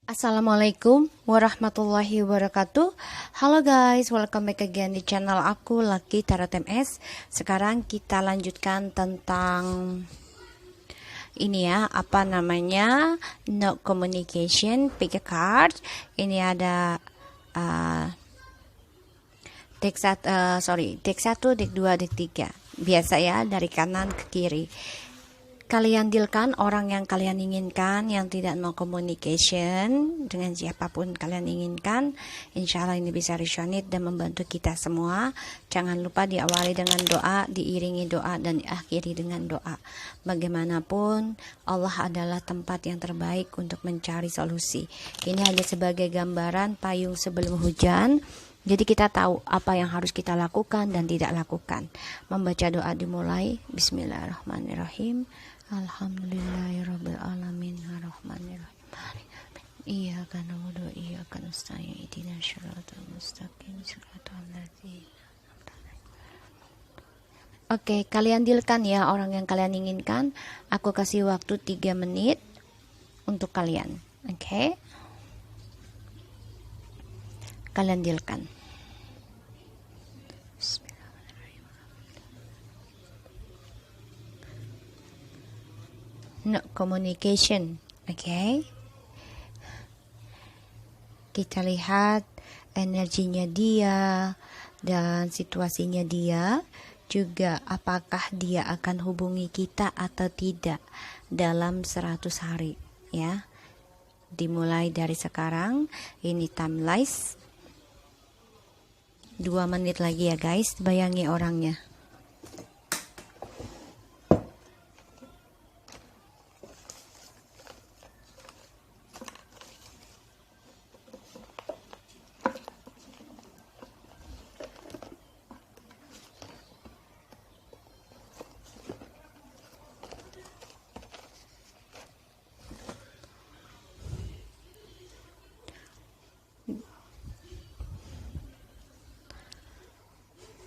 Assalamualaikum warahmatullahi wabarakatuh. Halo guys, welcome back again di channel aku Lucky Tarot MS. Sekarang kita lanjutkan tentang ini ya, apa namanya, no communication, pick a card. Ini ada deck 1, deck 2, deck 3. Biasa ya, dari kanan ke kiri. Kalian dealkan orang yang kalian inginkan, yang tidak mau communication dengan siapapun kalian inginkan. Insya Allah ini bisa resonate dan membantu kita semua. Jangan lupa diawali dengan doa, diiringi doa, dan diakhiri dengan doa. Bagaimanapun Allah adalah tempat yang terbaik untuk mencari solusi. Ini hanya sebagai gambaran payung sebelum hujan. Jadi kita tahu apa yang harus kita lakukan dan tidak lakukan. Membaca doa dimulai. Bismillahirrahmanirrahim. Alhamdulillahirabbil alamin arrahmanirrahim. Iyyaka na'budu wa iyyaka nasta'in. Ihdinas siratal mustaqim. Shiratal ladzina an'amta 'alaihim. Oke, kalian dealkan ya orang yang kalian inginkan. Aku kasih waktu 3 menit untuk kalian. Oke. Kalian dealkan. No communication. Oke. Kita lihat energinya dia dan situasinya dia, juga apakah dia akan hubungi kita atau tidak dalam 100 hari ya. Dimulai dari sekarang. Ini timeless 2 menit lagi ya guys. Bayangi orangnya.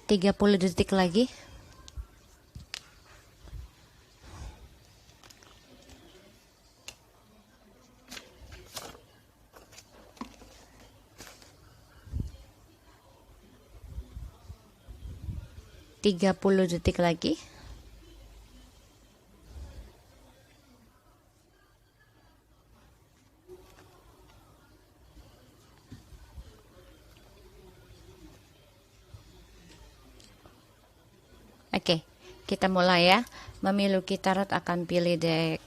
Tiga 30 detik lagi. Tiga 30 detik lagi. Oke, kita mulai ya. Memiliki tarot akan pilih deck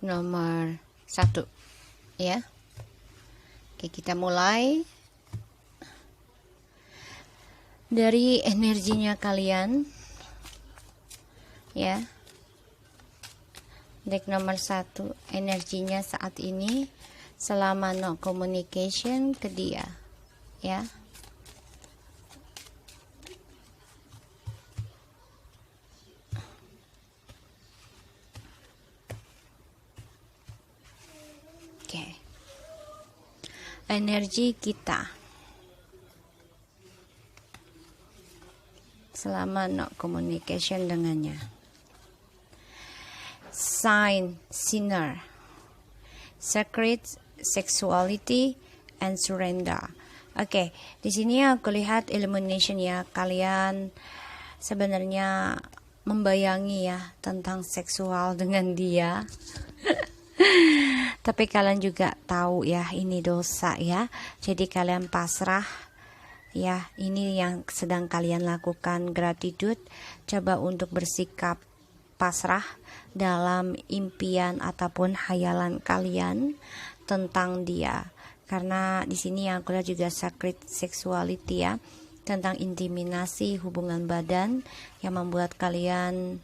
nomor 1 ya. Oke, kita mulai dari energinya kalian ya. Deck nomor 1, energinya saat ini selama no communication ke dia ya. Oke. Energi kita selama no communication dengannya. Sign Sinner, Secret Sexuality and Surrender. Oke, di sini aku lihat illumination ya. Kalian sebenarnya membayangi ya tentang seksual dengan dia. Tapi kalian juga tahu ya ini dosa ya. Jadi kalian pasrah ya. Ini yang sedang kalian lakukan, gratitude. Coba untuk bersikap pasrah dalam impian ataupun hayalan kalian tentang dia. Karena di sini yang aku lihat juga sacred sexuality ya, tentang intimidasi hubungan badan yang membuat kalian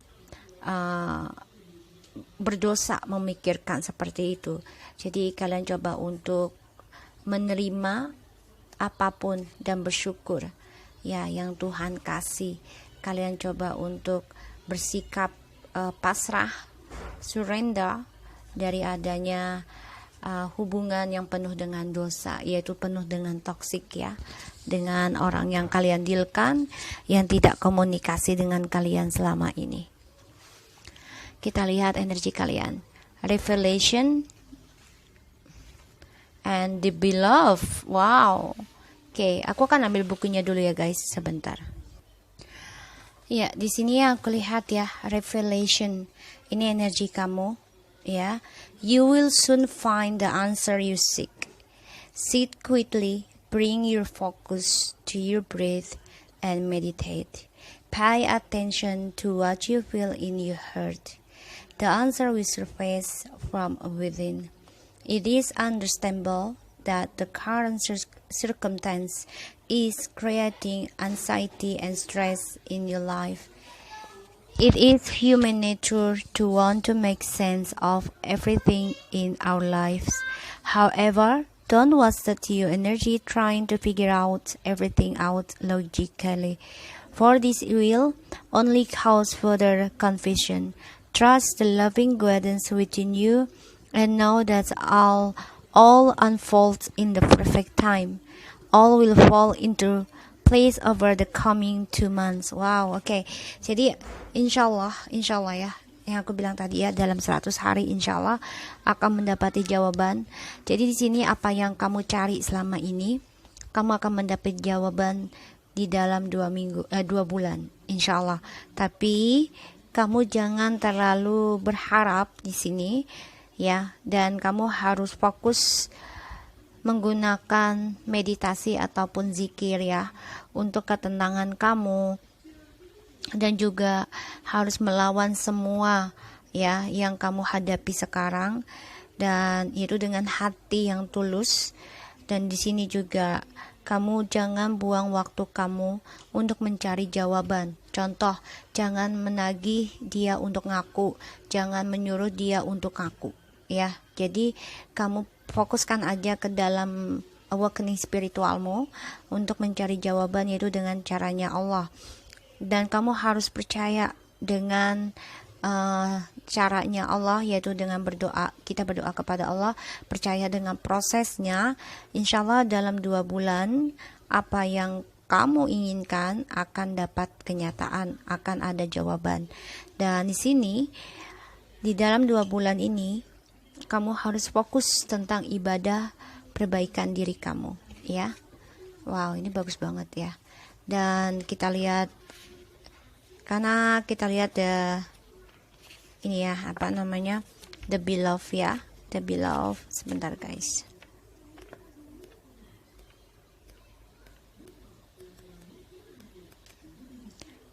berdosa memikirkan seperti itu. Jadi kalian coba untuk menerima apapun dan bersyukur ya yang Tuhan kasih. Kalian coba untuk bersikap pasrah, surrender dari adanya hubungan yang penuh dengan dosa, yaitu penuh dengan toksik ya, dengan orang yang kalian dealkan, yang tidak komunikasi dengan kalian selama ini. Kita lihat energi kalian. Revelation and the beloved. Wow. Oke, aku akan ambil bukunya dulu ya guys, sebentar. Ya, di sini aku lihat ya, revelation. Ini energi kamu, ya. You will soon find the answer you seek. Sit quietly, bring your focus to your breath and meditate. Pay attention to what you feel in your heart. The answer will surface from within. It is understandable that the current circumstance is creating anxiety and stress in your life. It is human nature to want to make sense of everything in our lives. However, don't waste your energy trying to figure out everything out logically, for this will only cause further confusion. Trust the loving guidance within you and know that all unfolds in the perfect time. All will fall into place over the coming 2 months. Wow, oke. Jadi insya Allah ya, yang aku bilang tadi ya, dalam 100 hari insya Allah akan mendapati jawaban. Jadi di sini apa yang kamu cari selama ini, kamu akan mendapat jawaban di dalam 2 bulan insya Allah. Tapi kamu jangan terlalu berharap di sini ya, dan kamu harus fokus menggunakan meditasi ataupun zikir ya, untuk ketenangan kamu, dan juga harus melawan semua ya yang kamu hadapi sekarang, dan itu dengan hati yang tulus. Dan di sini juga kamu jangan buang waktu kamu untuk mencari jawaban. Contoh, jangan menagih dia untuk ngaku, jangan menyuruh dia untuk ngaku ya. Jadi kamu fokuskan aja ke dalam awakening spiritualmu untuk mencari jawaban, yaitu dengan caranya Allah. Dan kamu harus percaya dengan caranya Allah, yaitu dengan berdoa. Kita berdoa kepada Allah, percaya dengan prosesnya. Insya Allah dalam 2 bulan apa yang kamu inginkan akan dapat kenyataan, akan ada jawaban. Dan di sini di dalam 2 bulan ini kamu harus fokus tentang ibadah, perbaikan diri kamu ya. Wow, ini bagus banget ya. Dan kita lihat, karena kita lihat ini ya, apa namanya, the beloved ya, the beloved. Sebentar guys,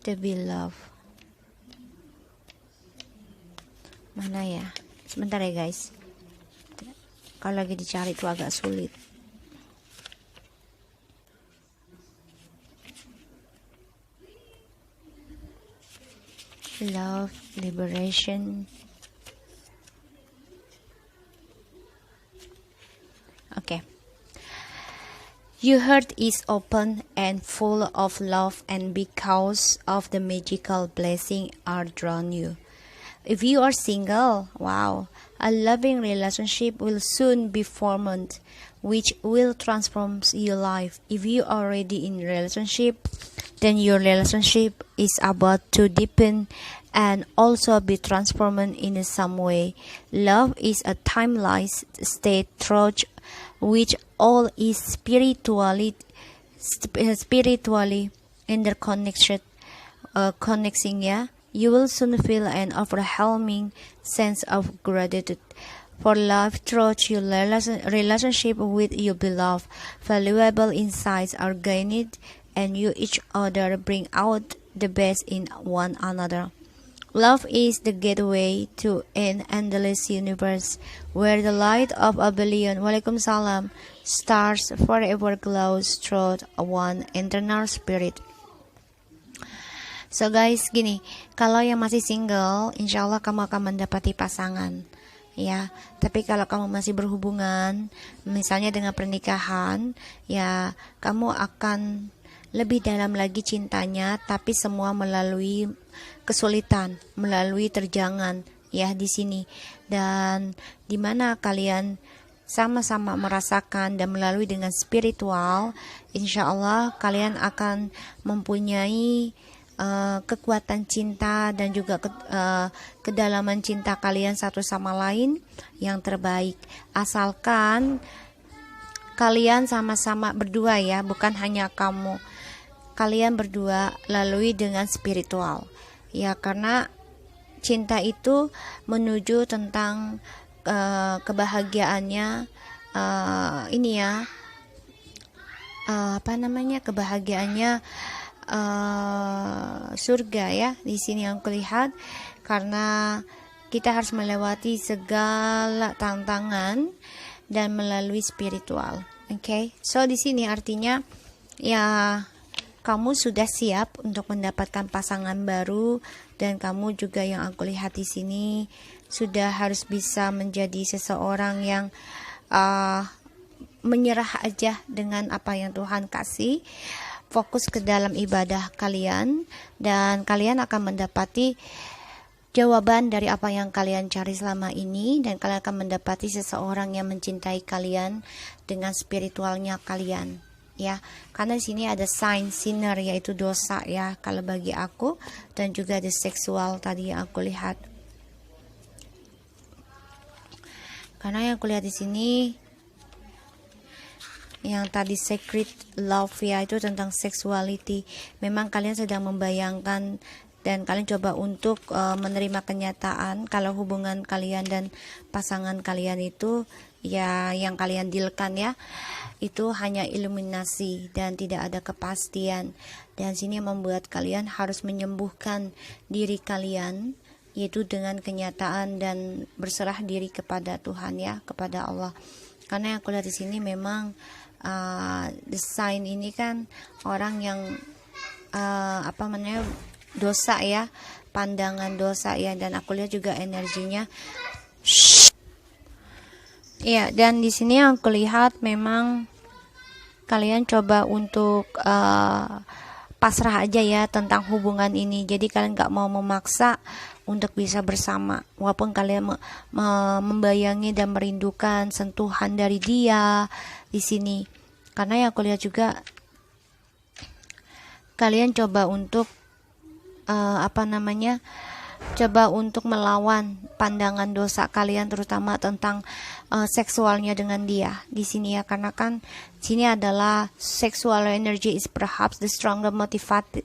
the beloved mana ya, sebentar ya guys, kalau lagi dicari itu agak sulit. Love, liberation. Okay. Your heart is open and full of love, and because of the magical blessing are drawn you. If you are single, wow, a loving relationship will soon be formed, which will transform your life. If you are already in relationship, then your relationship is about to deepen and also be transformed in some way. Love is a timeless state through which all is spiritually interconnected, connecting ya. You will soon feel an overwhelming sense of gratitude for love through your relationship with your beloved. Valuable insights are gained, and you each other bring out the best in one another. Love is the gateway to an endless universe where the light of a billion Waalaikumsalam stars forever glows through one internal spirit. So guys, gini, kalau yang masih single, insya Allah kamu akan mendapati pasangan ya. Tapi kalau kamu masih berhubungan, misalnya dengan pernikahan, ya kamu akan lebih dalam lagi cintanya, tapi semua melalui kesulitan, melalui terjangan ya di sini. Dan dimana kalian sama-sama merasakan dan melalui dengan spiritual, insya Allah kalian akan mempunyai kekuatan cinta dan juga kedalaman cinta kalian satu sama lain yang terbaik, asalkan kalian sama-sama berdua ya, bukan hanya kalian berdua lalui dengan spiritual ya, karena cinta itu menuju tentang kebahagiaannya, ini ya, kebahagiaannya surga ya. Di sini yang kulihat, karena kita harus melewati segala tantangan dan melalui spiritual. Okay? So di sini artinya ya, kamu sudah siap untuk mendapatkan pasangan baru, dan kamu juga yang aku lihat di sini sudah harus bisa menjadi seseorang yang menyerah aja dengan apa yang Tuhan kasih. Fokus ke dalam ibadah kalian, dan kalian akan mendapati jawaban dari apa yang kalian cari selama ini, dan kalian akan mendapati seseorang yang mencintai kalian dengan spiritualnya kalian ya. Karena di sini ada sign sinner, yaitu dosa ya kalau bagi aku, dan juga ada seksual tadi yang aku lihat. Karena yang aku lihat di sini yang tadi secret love ya, itu tentang sexuality. Memang kalian sedang membayangkan dan kalian coba untuk menerima kenyataan kalau hubungan kalian dan pasangan kalian itu ya, yang kalian dealkan ya, itu hanya iluminasi dan tidak ada kepastian. Dan sini membuat kalian harus menyembuhkan diri kalian, yaitu dengan kenyataan dan berserah diri kepada Tuhan ya, kepada Allah. Karena yang aku lihat di sini memang desain ini kan orang yang dosa ya, pandangan dosa ya, dan aku lihat juga energinya. Ya, dan di sini yang aku lihat memang kalian coba untuk pasrah aja ya tentang hubungan ini. Jadi kalian gak mau memaksa untuk bisa bersama, walaupun kalian membayangi dan merindukan sentuhan dari dia di sini. Karena yang aku lihat juga kalian coba untuk coba untuk melawan pandangan dosa kalian, terutama tentang seksualnya dengan dia di sini ya. Karena kan sini adalah sexual energy is perhaps the stronger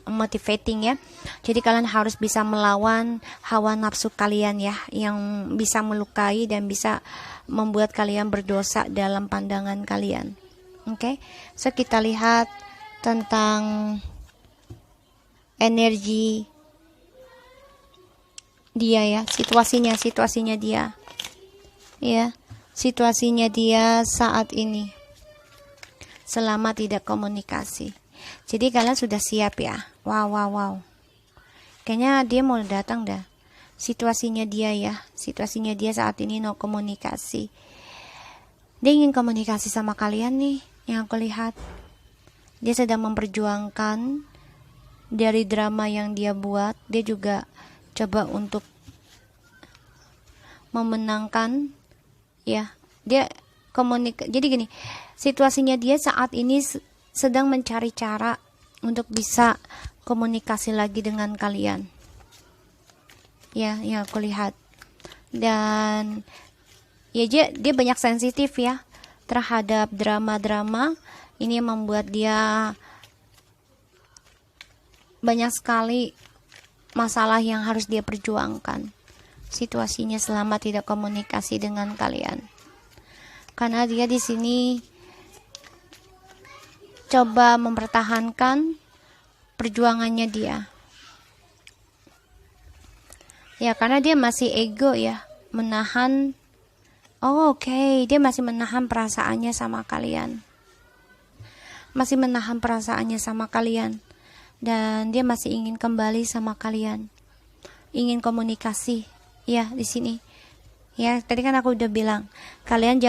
motivating ya. Jadi kalian harus bisa melawan hawa nafsu kalian ya, yang bisa melukai dan bisa membuat kalian berdosa dalam pandangan kalian. Oke, so kita lihat tentang energi dia ya, situasinya dia ya, situasinya dia saat ini selama tidak komunikasi. Jadi kalian sudah siap ya. Wow, kayaknya dia mau datang dah. Situasinya dia saat ini no komunikasi. Dia ingin komunikasi sama kalian nih, yang aku lihat. Dia sedang memperjuangkan dari drama yang dia buat. Dia juga coba untuk memenangkan ya. Dia jadi gini, situasinya dia saat ini sedang mencari cara untuk bisa komunikasi lagi dengan kalian ya, yang aku lihat. Dan ya dia banyak sensitif ya terhadap drama-drama ini, yang membuat dia banyak sekali masalah yang harus dia perjuangkan situasinya selama tidak komunikasi dengan kalian. Karena dia di sini coba mempertahankan perjuangannya dia. Ya, karena dia masih ego ya, menahan. Oke, dia masih menahan perasaannya sama kalian. Dan dia masih ingin kembali sama kalian. Ingin komunikasi ya di sini. Ya, tadi kan aku udah bilang, kalian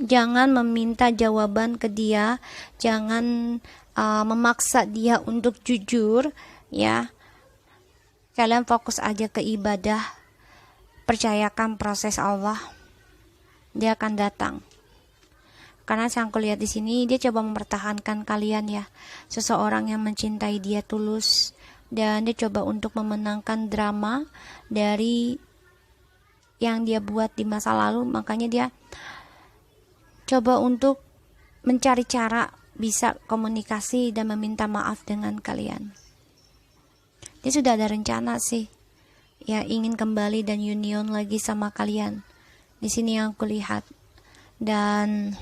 jangan meminta jawaban ke dia, jangan memaksa dia untuk jujur ya. Kalian fokus aja ke ibadah, percayakan proses Allah, dia akan datang Karena yang aku lihat di sini dia coba mempertahankan kalian ya, seseorang yang mencintai dia tulus, dan dia coba untuk memenangkan drama dari yang dia buat di masa lalu. Makanya dia coba untuk mencari cara bisa komunikasi dan meminta maaf dengan kalian. Dia sudah ada rencana sih, ya, ingin kembali dan union lagi sama kalian. Di sini yang aku lihat. Dan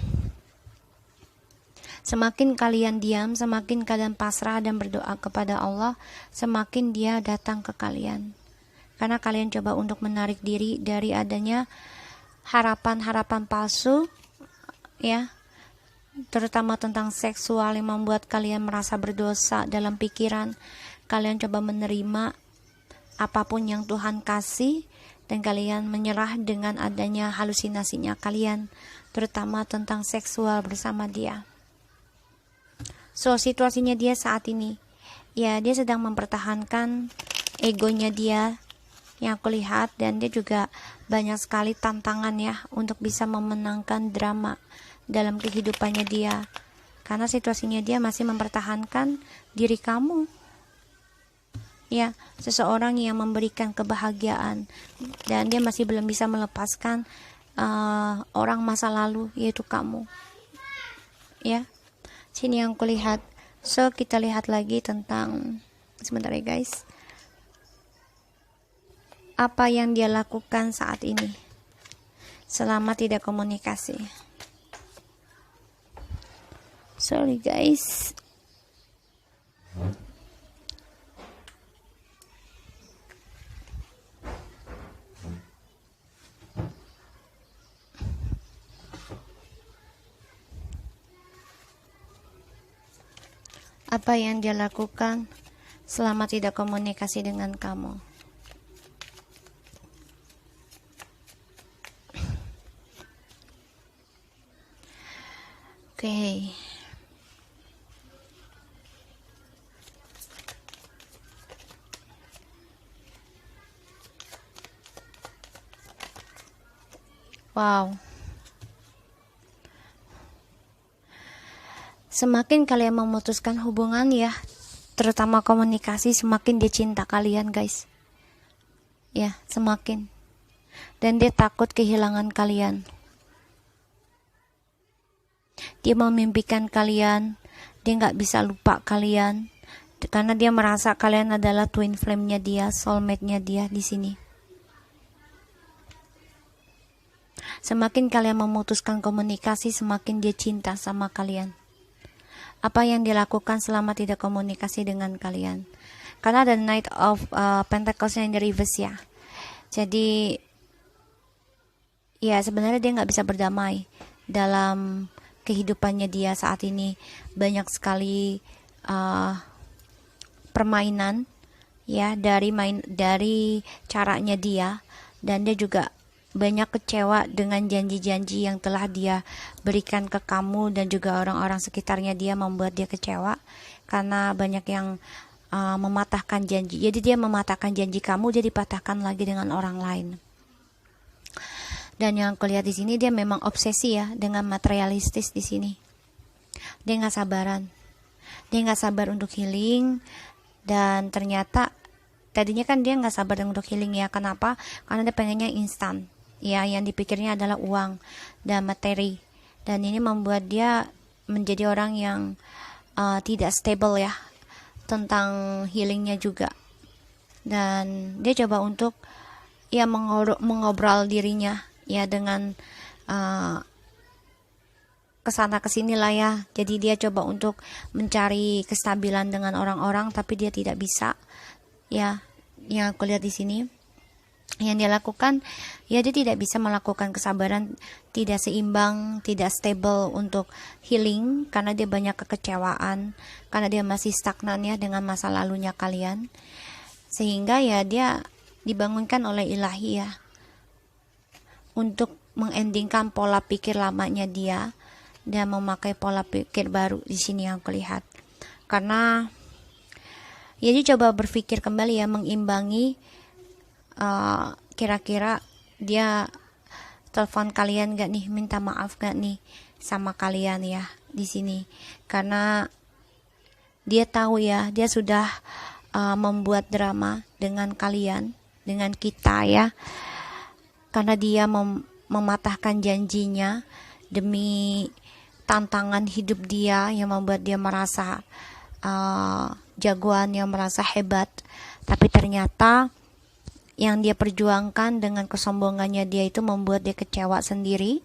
semakin kalian diam, semakin kalian pasrah dan berdoa kepada Allah, semakin dia datang ke kalian. Karena kalian coba untuk menarik diri dari adanya harapan-harapan palsu, ya, terutama tentang seksual yang membuat kalian merasa berdosa dalam pikiran. Kalian coba menerima apapun yang Tuhan kasih, dan kalian menyerah dengan adanya halusinasinya kalian, terutama tentang seksual bersama dia. So, situasinya dia saat ini, ya, dia sedang mempertahankan egonya dia yang aku lihat, dan dia juga banyak sekali tantangan ya untuk bisa memenangkan drama dalam kehidupannya dia. Karena situasinya dia masih mempertahankan diri kamu, ya, seseorang yang memberikan kebahagiaan, dan dia masih belum bisa melepaskan orang masa lalu, yaitu kamu, ya. Sini yang kulihat. So, kita lihat lagi tentang, sebentar ya guys, apa yang dia lakukan saat ini selama tidak komunikasi. Sorry guys. Apa yang dia lakukan selama tidak komunikasi dengan kamu. Oke. Wow. Semakin kalian memutuskan hubungan ya, terutama komunikasi, semakin dia cinta kalian guys. Ya, semakin. Dan dia takut kehilangan kalian. Dia memimpikan kalian, dia gak bisa lupa kalian, karena dia merasa kalian adalah twin flame-nya dia, soulmate-nya dia di sini. Semakin kalian memutuskan komunikasi, semakin dia cinta sama kalian. Apa yang dilakukan selama tidak komunikasi dengan kalian? Karena ada Knight of Pentacles yang di reverse ya. Jadi ya sebenarnya dia nggak bisa berdamai dalam kehidupannya dia saat ini. Banyak sekali permainan ya dari caranya dia, dan dia juga banyak kecewa dengan janji-janji yang telah dia berikan ke kamu, dan juga orang-orang sekitarnya dia membuat dia kecewa karena banyak yang mematahkan janji. Jadi dia mematahkan janji kamu, dia dipatahkan lagi dengan orang lain. Dan yang aku lihat di sini dia memang obsesi ya dengan materialistis di sini. Dia nggak sabaran, dia nggak sabar untuk healing, dan ternyata tadinya kan dia nggak sabar untuk healing ya. Kenapa? Karena dia pengennya instan. Ya, yang dipikirnya adalah uang dan materi, dan ini membuat dia menjadi orang yang tidak stable ya tentang healingnya juga. Dan dia coba untuk ya mengobrol dirinya ya dengan kesana kesini lah ya. Jadi dia coba untuk mencari kestabilan dengan orang-orang, tapi dia tidak bisa ya. Yang aku lihat di sini yang dia lakukan, ya dia tidak bisa melakukan kesabaran, tidak seimbang, tidak stable untuk healing, karena dia banyak kekecewaan, karena dia masih stagnan ya dengan masa lalunya kalian. Sehingga ya dia dibangunkan oleh ilahi ya untuk mengendingkan pola pikir lamanya dia dan memakai pola pikir baru di sini yang aku lihat. Karena ya dia coba berpikir kembali ya, mengimbangi kira-kira dia telepon kalian gak nih, minta maaf gak nih sama kalian ya di sini, karena dia tahu ya, dia sudah membuat drama dengan kalian, dengan kita ya, karena dia mematahkan janjinya demi tantangan hidup dia yang membuat dia merasa jagoan, yang merasa hebat. Tapi ternyata yang dia perjuangkan dengan kesombongannya dia itu membuat dia kecewa sendiri.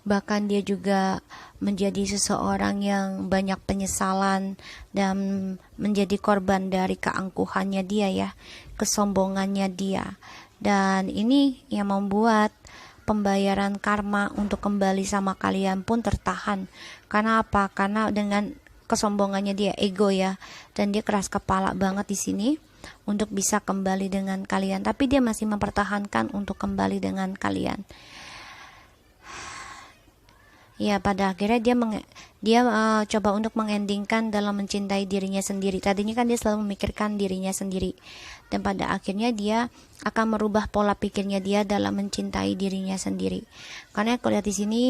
Bahkan dia juga menjadi seseorang yang banyak penyesalan dan menjadi korban dari keangkuhannya dia ya, kesombongannya dia. Dan ini yang membuat pembayaran karma untuk kembali sama kalian pun tertahan. Karena apa? Karena dengan kesombongannya dia, ego ya, dan dia keras kepala banget di sini untuk bisa kembali dengan kalian, tapi dia masih mempertahankan untuk kembali dengan kalian. Ya, pada akhirnya dia coba untuk mengendingkan dalam mencintai dirinya sendiri. Tadinya kan dia selalu memikirkan dirinya sendiri, dan pada akhirnya dia akan merubah pola pikirnya dia dalam mencintai dirinya sendiri. Karena aku lihat di sini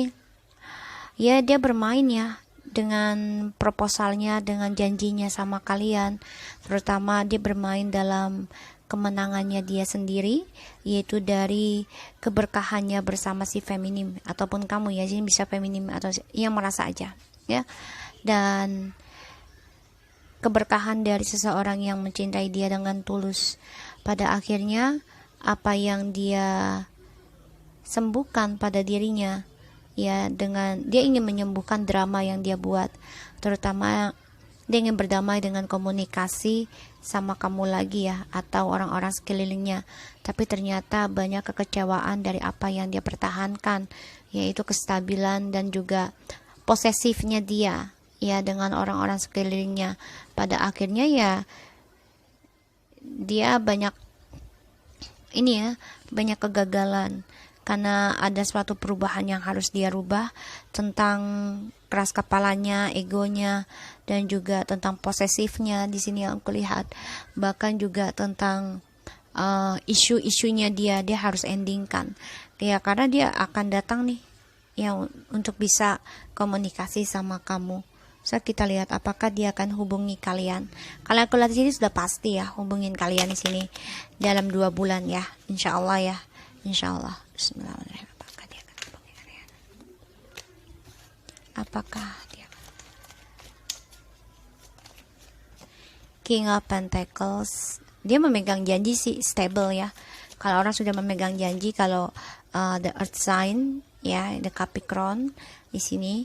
ya, dia bermain ya dengan proposalnya, dengan janjinya sama kalian. Terutama dia bermain dalam kemenangannya dia sendiri, yaitu dari keberkahannya bersama si feminim, ataupun kamu ya, sini bisa feminim atau yang merasa aja ya. Dan keberkahan dari seseorang yang mencintai dia dengan tulus, pada akhirnya apa yang dia sembuhkan pada dirinya ya, dengan dia ingin menyembuhkan drama yang dia buat, terutama dia ingin berdamai dengan komunikasi sama kamu lagi ya, atau orang-orang sekelilingnya. Tapi ternyata banyak kekecewaan dari apa yang dia pertahankan, yaitu kestabilan dan juga posesifnya dia ya dengan orang-orang sekelilingnya. Pada akhirnya ya dia banyak banyak kegagalan, karena ada suatu perubahan yang harus dia rubah tentang keras kepalanya, egonya, dan juga tentang posesifnya di sini yang aku lihat. Bahkan juga tentang isu-isunya dia harus endingkan ya, karena dia akan datang nih ya untuk bisa komunikasi sama kamu. So kita lihat apakah dia akan hubungi kalian. Kalau aku lihat di sini sudah pasti ya hubungin kalian di sini dalam 2 bulan ya, insya Allah ya. Insya Allah. Bismillahirrahmanirrahim. Apakah dia akan hubungi kalian? Apakah dia akan? King of Pentacles. Dia memegang janji sih, stable ya. Kalau orang sudah memegang janji, kalau the Earth sign ya, the Capricorn di sini,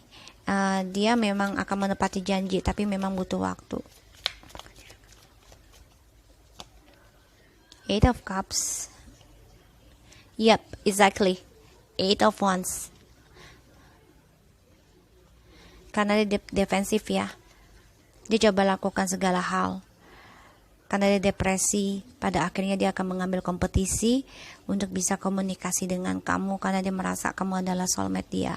dia memang akan menepati janji, tapi memang butuh waktu. Eight of Cups. Yep, exactly. 8 of Wands. Karena dia defensif ya. Dia coba lakukan segala hal. Karena dia depresi, pada akhirnya dia akan mengambil kompetisi untuk bisa komunikasi dengan kamu, karena dia merasa kamu adalah soulmate dia.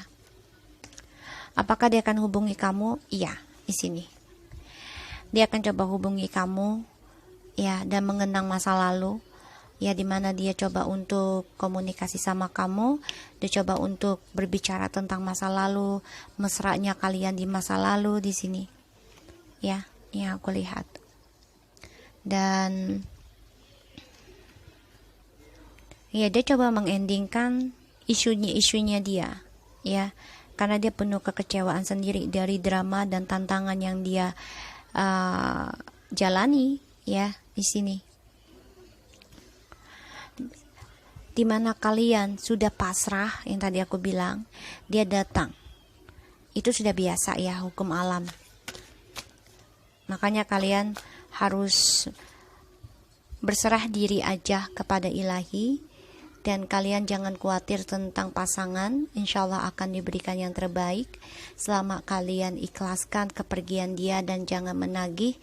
Apakah dia akan hubungi kamu? Iya, di sini. Dia akan coba hubungi kamu ya, dan mengenang masa lalu. Ya, dimana dia coba untuk komunikasi sama kamu, dia coba untuk berbicara tentang masa lalu, mesranya kalian di masa lalu di sini. Ya, yang aku lihat. Dan ya, dia coba mengendingkan isunya dia, ya, karena dia penuh kekecewaan sendiri dari drama dan tantangan yang dia jalani, ya, di sini. Dimana kalian sudah pasrah, yang tadi aku bilang, dia datang. Itu sudah biasa ya, hukum alam. Makanya kalian harus berserah diri aja kepada ilahi, dan kalian jangan khawatir tentang pasangan. Insya Allah akan diberikan yang terbaik selama kalian ikhlaskan kepergian dia, dan jangan menagih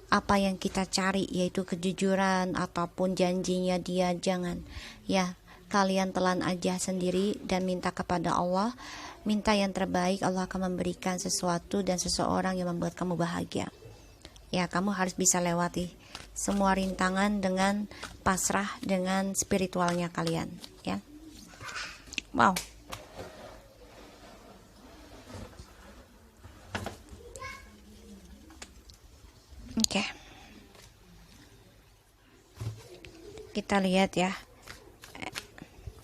apa yang kita cari, yaitu kejujuran ataupun janjinya dia. Jangan ya, kalian telan aja sendiri dan minta kepada Allah, minta yang terbaik. Allah akan memberikan sesuatu dan seseorang yang membuat kamu bahagia. Ya, kamu harus bisa lewati semua rintangan dengan pasrah, dengan spiritualnya kalian ya. Wow. Oke. Kita lihat ya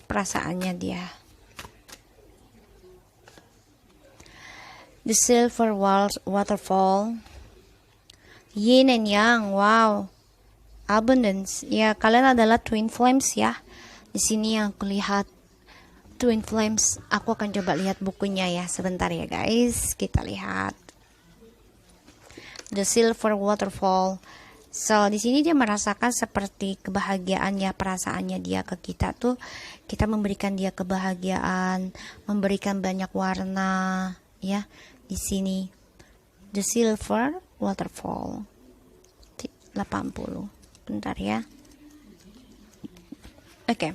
perasaannya dia. The silver waterfall, yin and yang, wow, abundance. Ya, kalian adalah twin flames ya. Di sini yang aku lihat twin flames. Aku akan coba lihat bukunya ya sebentar ya guys. Kita lihat. The silver waterfall. So di sini dia merasakan seperti kebahagiaannya, perasaannya dia ke kita tuh, kita memberikan dia kebahagiaan, memberikan banyak warna, ya. Di sini the silver waterfall 80. Bentar ya. Oke.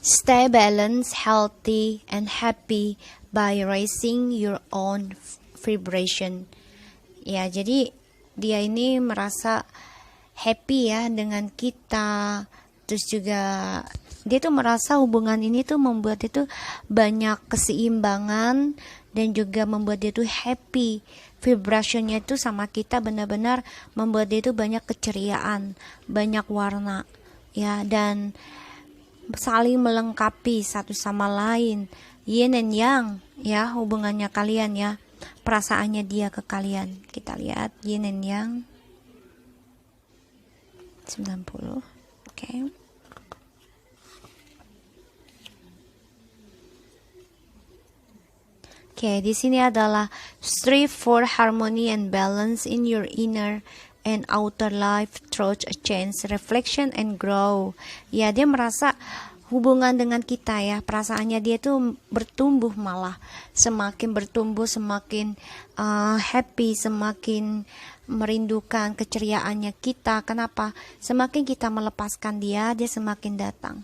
Stay balanced, healthy, and happy by raising your own vibration. Ya, jadi dia ini merasa happy ya dengan kita. Terus juga dia tuh merasa hubungan ini tuh membuat dia tuh banyak keseimbangan dan juga membuat dia tuh happy. Vibrationnya itu sama kita benar-benar membuat dia tuh banyak keceriaan, banyak warna ya, dan saling melengkapi satu sama lain, yin and yang ya, hubungannya kalian ya, perasaannya dia ke kalian. Kita lihat yin and yang 90. Oke. Oke, di sini adalah strive for harmony and balance in your inner and outer life through a change, reflection and grow. Ya, dia merasa hubungan dengan kita ya, perasaannya dia tuh bertumbuh, malah semakin bertumbuh, semakin happy, semakin merindukan keceriaannya kita. Kenapa? Semakin kita melepaskan dia, dia semakin datang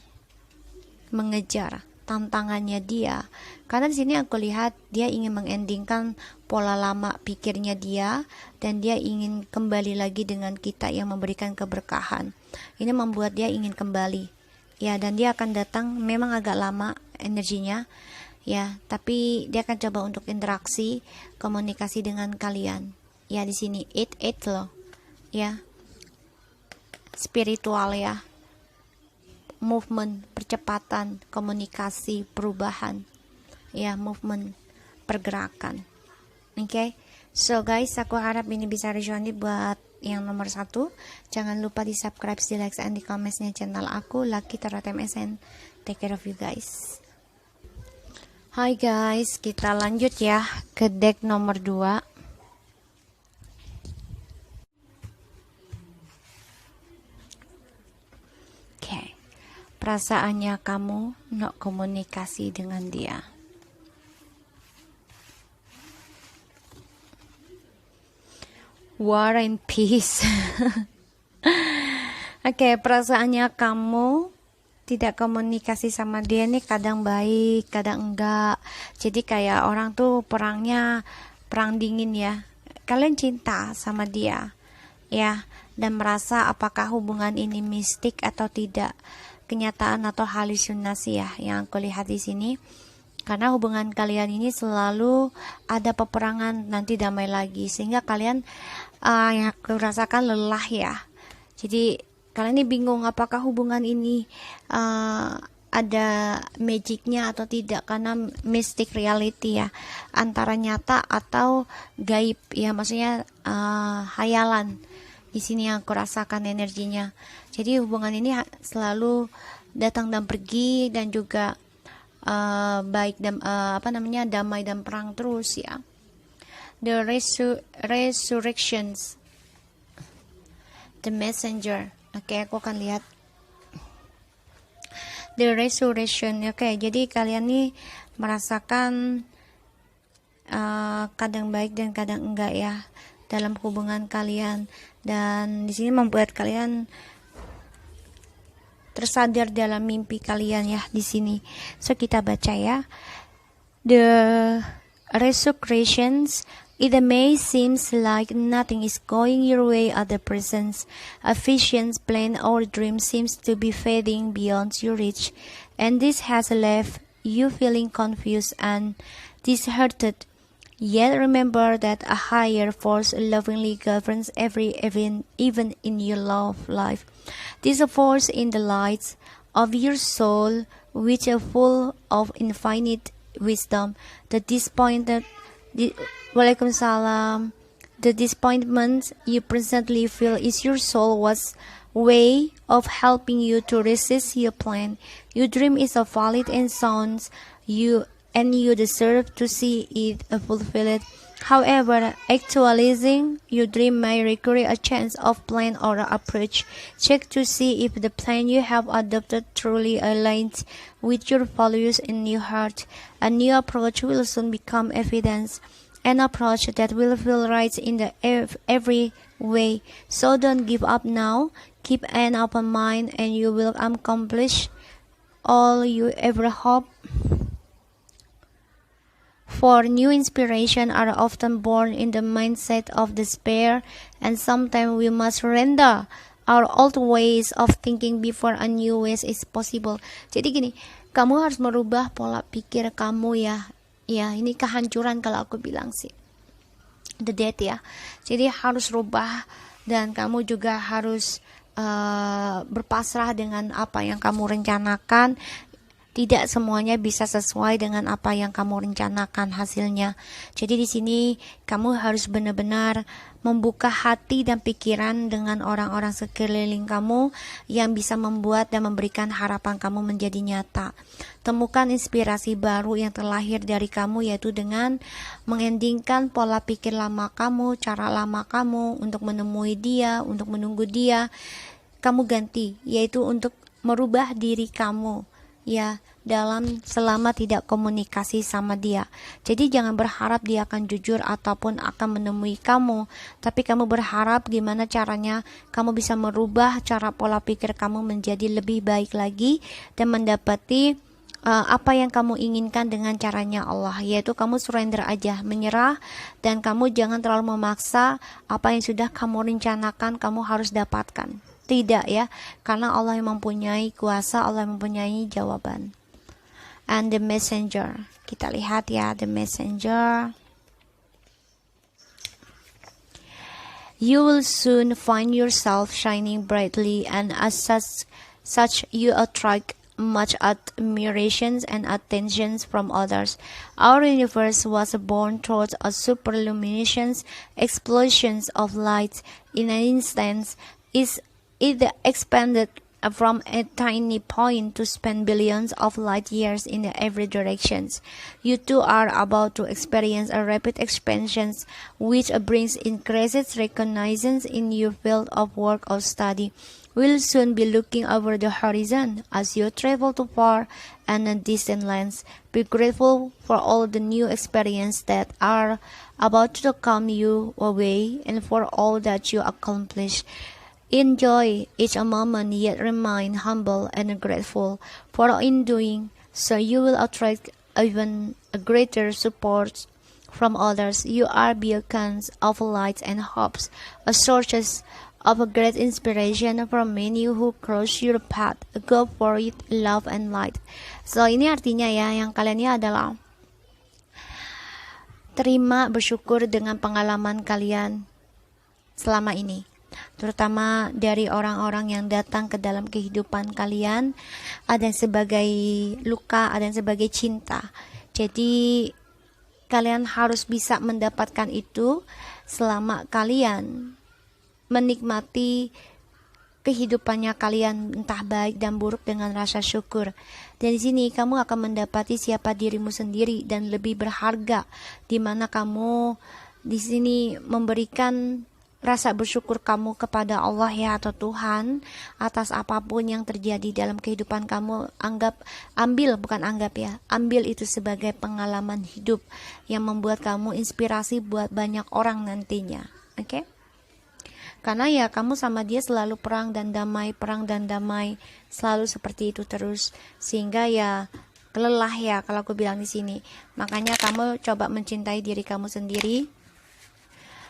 mengejar tantangannya dia. Karena di sini aku lihat dia ingin mengendingkan pola lama pikirnya dia, dan dia ingin kembali lagi dengan kita yang memberikan keberkahan. Ini membuat dia ingin kembali. Ya, dan dia akan datang, memang agak lama energinya. Ya, tapi dia akan coba untuk interaksi, komunikasi dengan kalian. Ya, di sini it loh. Ya. Spiritual ya. Movement, percepatan, komunikasi, perubahan. Ya, movement, pergerakan. Oke. So guys, aku harap ini bisa resonate buat yang nomor 1. Jangan lupa di subscribe, di like, and di commentsnya channel aku, Lucky Tarot MSN. Take care of you guys. Hai guys, kita lanjut ya ke deck nomor 2. Oke. Perasaannya kamu nak komunikasi dengan dia. War and peace. Oke, perasaannya kamu tidak komunikasi sama dia nih, kadang baik, kadang enggak. Jadi kayak orang tuh perang dingin ya. Kalian cinta sama dia ya, dan merasa apakah hubungan ini mistik atau tidak, kenyataan atau halusinasi ya yang aku lihat di sini. Karena hubungan kalian ini selalu ada peperangan, nanti damai lagi, sehingga kalian yang aku rasakan lelah ya. Jadi kalian ini bingung apakah hubungan ini ada magicnya atau tidak, karena mystic reality ya, antara nyata atau gaib ya, maksudnya hayalan. Di sini yang aku rasakan energinya. Jadi hubungan ini selalu datang dan pergi, dan juga baik dan damai dan perang terus ya. The resurrections, the messenger. Oke, aku akan lihat the resurrection. Oke, jadi kalian nih merasakan kadang baik dan kadang enggak ya dalam hubungan kalian, dan di sini membuat kalian tersadar dalam mimpi kalian ya di sini. So kita baca ya. The resurrections. It may seem like nothing is going your way at the present. A vision, plan, or dream seems to be fading beyond your reach, and this has left you feeling confused and disheartened. Yet remember that a higher force lovingly governs every event, even in your love life. This force in the lights of your soul, which are full of infinite wisdom. The disappointed, Waalaikumsalam. The disappointment you presently feel is your soul was way of helping you to resist your plan. Your dream is a valid and sound. You deserve to see it fulfilled. However, actualizing your dream may require a change of plan or approach. Check to see if the plan you have adopted truly aligns with your values in your heart. A new approach will soon become evident. An approach that will feel right in the every way. So don't give up now. Keep an open mind and you will accomplish all you ever hope. For new inspiration are often born in the mindset of despair, and sometimes we must surrender our old ways of thinking before a new ways is possible. Jadi gini, kamu harus merubah pola pikir kamu ya. Ya, ini kehancuran kalau aku bilang sih. The death ya. Jadi harus rubah dan kamu juga harus berpasrah dengan apa yang kamu rencanakan. Tidak semuanya bisa sesuai dengan apa yang kamu rencanakan hasilnya. Jadi di sini kamu harus benar-benar membuka hati dan pikiran dengan orang-orang sekeliling kamu yang bisa membuat dan memberikan harapan kamu menjadi nyata. Temukan inspirasi baru yang terlahir dari kamu, yaitu dengan mengendingkan pola pikir lama kamu, cara lama kamu untuk menemui dia, untuk menunggu dia. Kamu ganti, yaitu untuk merubah diri kamu ya dalam selama tidak komunikasi sama dia. Jadi jangan berharap dia akan jujur ataupun akan menemui kamu, tapi kamu berharap gimana caranya kamu bisa merubah cara pola pikir kamu menjadi lebih baik lagi dan mendapati apa yang kamu inginkan dengan caranya Allah, yaitu kamu surrender aja, menyerah, dan kamu jangan terlalu memaksa apa yang sudah kamu rencanakan kamu harus dapatkan. Tidak ya, karena Allah yang mempunyai kuasa, Allah yang mempunyai jawaban. And the messenger, kita lihat ya, the messenger. You will soon find yourself shining brightly, and as such you attract much admiration and attention from others. Our universe was born through a superluminous explosion of light. In an instant, it expanded from a tiny point to span billions of light years in every direction. You too are about to experience a rapid expansion which brings increased recognition in your field of work or study. We'll soon be looking over the horizon as you travel to far and distant lands. Be grateful for all the new experiences that are about to come your way and for all that you accomplish. Enjoy each moment, yet remain humble and grateful, for in doing so you will attract even a greater support from others. You are beacons of light and hopes, a sources of a great inspiration from many who cross your path. Go for it, love and light. So ini artinya ya, yang kalian ini adalah terima, bersyukur dengan pengalaman kalian selama ini, terutama dari orang-orang yang datang ke dalam kehidupan kalian. Ada yang sebagai luka, ada yang sebagai cinta. Jadi kalian harus bisa mendapatkan itu selama kalian menikmati kehidupannya kalian, entah baik dan buruk, dengan rasa syukur. Dan di sini kamu akan mendapati siapa dirimu sendiri dan lebih berharga, di mana kamu di sini memberikan rasa bersyukur kamu kepada Allah ya, atau Tuhan, atas apapun yang terjadi dalam kehidupan kamu. Ambil itu sebagai pengalaman hidup yang membuat kamu inspirasi buat banyak orang nantinya. Oke? Karena ya kamu sama dia selalu perang dan damai, selalu seperti itu terus, sehingga ya lelah ya kalau aku bilang di sini. Makanya kamu coba mencintai diri kamu sendiri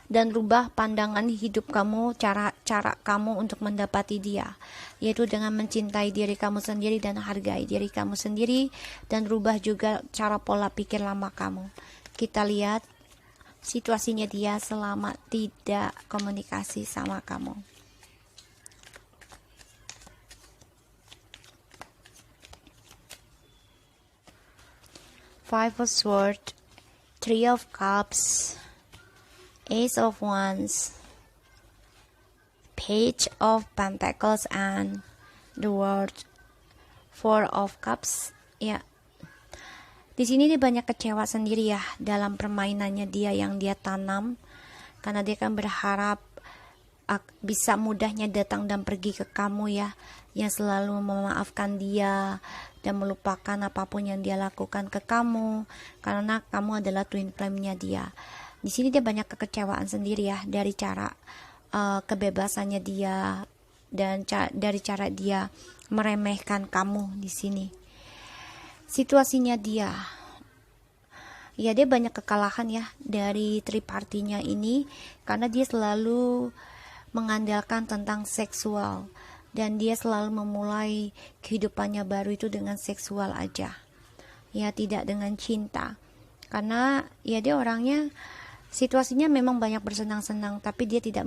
dan rubah pandangan hidup kamu, cara kamu untuk mendapati dia, yaitu dengan mencintai diri kamu sendiri dan hargai diri kamu sendiri, dan rubah juga cara pola pikir lama kamu. Kita lihat situasinya dia selama tidak komunikasi sama kamu. Five of Swords, Three of Cups, Ace of Wands, Page of Pentacles, and the World, Four of Cups. Ya, di sini dia banyak kecewa sendiri ya dalam permainannya dia yang dia tanam, karena dia kan berharap bisa mudahnya datang dan pergi ke kamu ya, yang selalu memaafkan dia dan melupakan apapun yang dia lakukan ke kamu, karena kamu adalah twin flame-nya dia. Di sini dia banyak kekecewaan sendiri ya dari cara kebebasannya dia dan dari cara dia meremehkan kamu di sini. Situasinya dia, ya dia banyak kekalahan ya dari tripartinya ini, karena dia selalu mengandalkan tentang seksual dan dia selalu memulai kehidupannya baru itu dengan seksual aja ya, tidak dengan cinta, karena ya dia orangnya situasinya memang banyak bersenang-senang, tapi dia tidak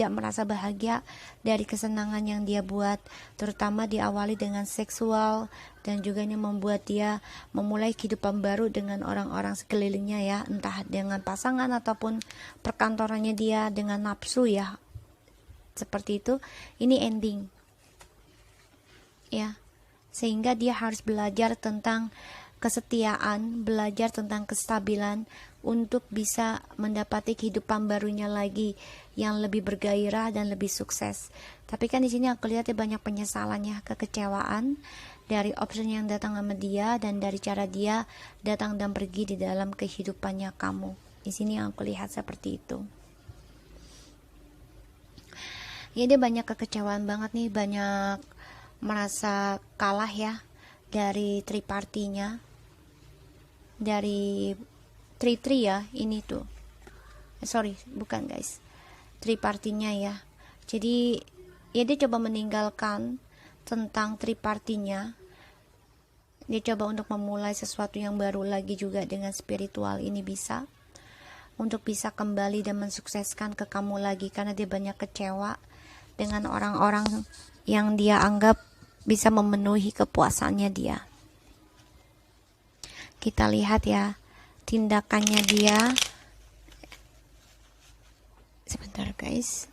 merasa bahagia dari kesenangan yang dia buat, terutama diawali dengan seksual, dan juga ini membuat dia memulai kehidupan baru dengan orang-orang sekelilingnya ya, entah dengan pasangan ataupun perkantorannya dia dengan nafsu ya, seperti itu. Ini ending ya, sehingga dia harus belajar tentang kesetiaan, belajar tentang kestabilan untuk bisa mendapati kehidupan barunya lagi yang lebih bergairah dan lebih sukses. Tapi kan di sini aku lihat banyak penyesalannya, kekecewaan dari option yang datang sama dia dan dari cara dia datang dan pergi di dalam kehidupannya kamu. Di sini yang aku lihat seperti itu. Ya dia banyak kekecewaan banget nih, banyak merasa kalah ya dari tripartinya, dari tri ya, ini tuh sorry bukan guys, tripartinya ya. Jadi ya dia coba meninggalkan tentang tripartinya, dia coba untuk memulai sesuatu yang baru lagi juga dengan spiritual ini, bisa untuk bisa kembali dan mensukseskan ke kamu lagi, karena dia banyak kecewa dengan orang-orang yang dia anggap bisa memenuhi kepuasannya dia. Kita lihat ya tindakannya dia. Sebentar guys.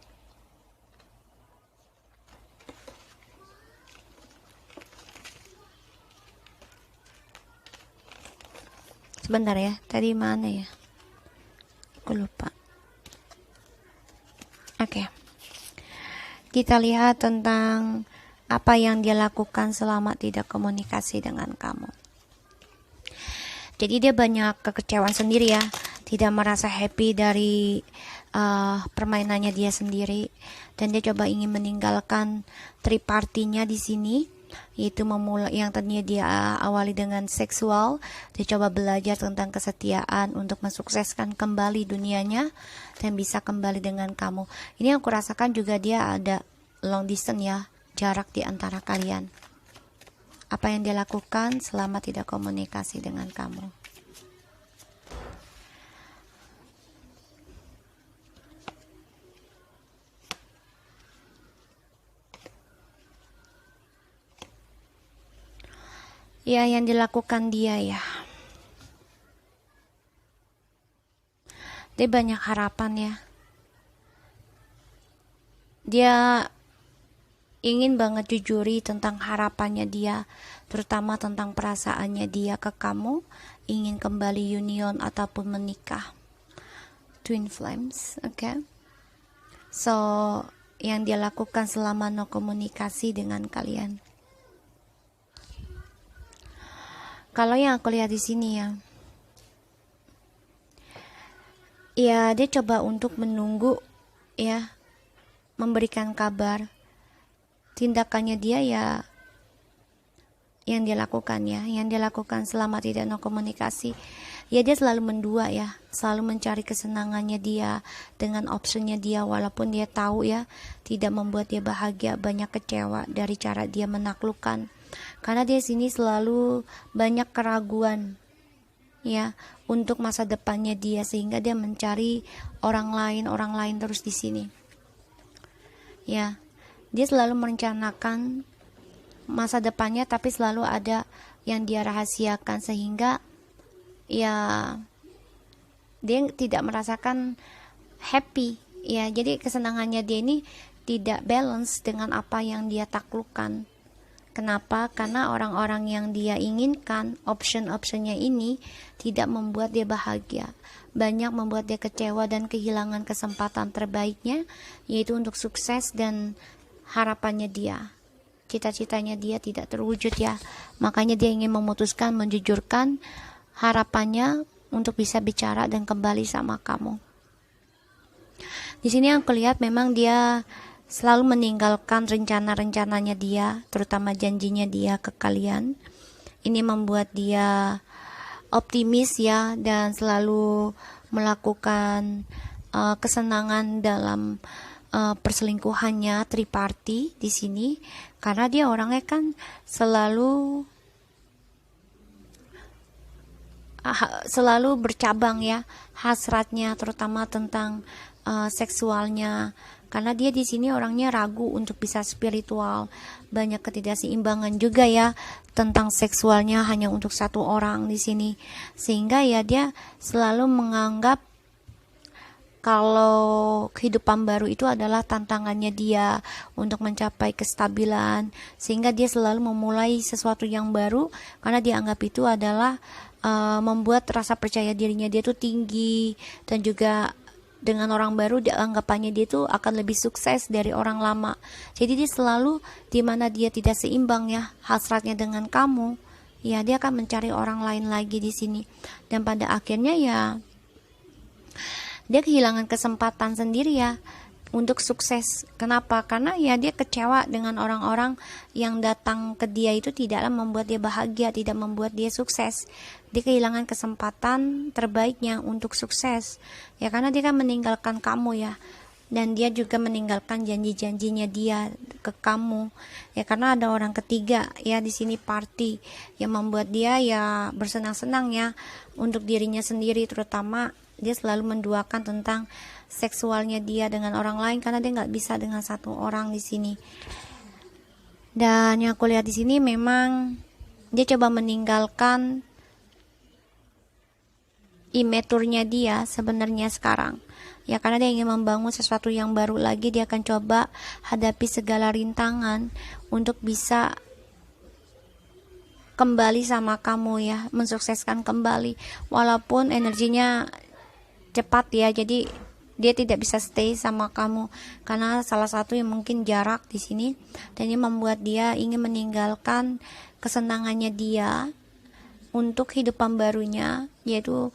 Sebentar ya, tadi mana ya? Aku lupa. Oke. Kita lihat tentang apa yang dia lakukan selama tidak komunikasi dengan kamu. Jadi dia banyak kekecewaan sendiri ya, tidak merasa happy dari permainannya dia sendiri, dan dia coba ingin meninggalkan tripartinya di sini, yaitu memulai yang tadinya dia awali dengan seksual. Dia coba belajar tentang kesetiaan untuk mensukseskan kembali dunianya dan bisa kembali dengan kamu. Ini aku rasakan juga dia ada long distance ya, jarak di antara kalian. Apa yang dia lakukan selama tidak komunikasi dengan kamu. Ya, yang dilakukan dia ya, dia banyak harapan ya. Dia ingin banget jujuri tentang harapannya dia, terutama tentang perasaannya dia ke kamu, ingin kembali union ataupun menikah. Twin flames, oke. So, yang dia lakukan selama no komunikasi dengan kalian. Kalau yang aku lihat di sini ya dia coba untuk menunggu ya, memberikan kabar. Tindakannya dia ya yang dia lakukan ya, yang dia lakukan selama tidak no komunikasi ya, dia selalu mendua ya, selalu mencari kesenangannya dia dengan optionnya dia, walaupun dia tahu ya tidak membuat dia bahagia, banyak kecewa dari cara dia menaklukkan, karena dia sini selalu banyak keraguan ya untuk masa depannya dia, sehingga dia mencari orang lain terus di sini. Ya, dia selalu merencanakan masa depannya, tapi selalu ada yang dia rahasiakan, sehingga ya dia tidak merasakan happy. Ya, jadi kesenangannya dia ini tidak balance dengan apa yang dia taklukkan. Kenapa? Karena orang-orang yang dia inginkan, option-optionnya ini tidak membuat dia bahagia, banyak membuat dia kecewa dan kehilangan kesempatan terbaiknya, yaitu untuk sukses dan harapannya dia, cita-citanya dia tidak terwujud ya. Makanya dia ingin memutuskan, menjujurkan harapannya untuk bisa bicara dan kembali sama kamu. Di sini aku lihat memang dia selalu meninggalkan rencana-rencananya dia, terutama janjinya dia ke kalian. Ini membuat dia optimis ya, dan selalu melakukan kesenangan dalam perselingkuhannya triparty di sini, karena dia orangnya kan selalu bercabang ya hasratnya, terutama tentang seksualnya, karena dia di sini orangnya ragu untuk bisa spiritual, banyak ketidakseimbangan juga ya tentang seksualnya hanya untuk satu orang di sini, sehingga ya dia selalu menganggap kalau kehidupan baru itu adalah tantangannya dia untuk mencapai kestabilan, sehingga dia selalu memulai sesuatu yang baru karena dia anggap itu adalah membuat rasa percaya dirinya dia tuh tinggi, dan juga dengan orang baru dia anggapannya dia tuh akan lebih sukses dari orang lama. Jadi dia selalu, di mana dia tidak seimbang ya hasratnya dengan kamu, ya dia akan mencari orang lain lagi di sini, dan pada akhirnya ya dia kehilangan kesempatan sendiri ya untuk sukses. Kenapa? Karena ya dia kecewa dengan orang-orang yang datang ke dia itu tidaklah membuat dia bahagia, tidak membuat dia sukses. Dia kehilangan kesempatan terbaiknya untuk sukses. Ya karena dia kan meninggalkan kamu ya. Dan dia juga meninggalkan janji-janjinya dia ke kamu. Ya karena ada orang ketiga ya di sini, party, yang membuat dia ya bersenang-senang ya untuk dirinya sendiri, terutama dia selalu menduakan tentang seksualnya dia dengan orang lain, karena dia nggak bisa dengan satu orang di sini. Dan yang aku lihat di sini memang dia coba meninggalkan immaturnya dia sebenarnya sekarang. Ya karena dia ingin membangun sesuatu yang baru lagi, dia akan coba hadapi segala rintangan untuk bisa kembali sama kamu ya, mensukseskan kembali, walaupun energinya cepat ya, jadi dia tidak bisa stay sama kamu karena salah satu yang mungkin jarak di sini, dan ini membuat dia ingin meninggalkan kesenangannya dia untuk kehidupan barunya, yaitu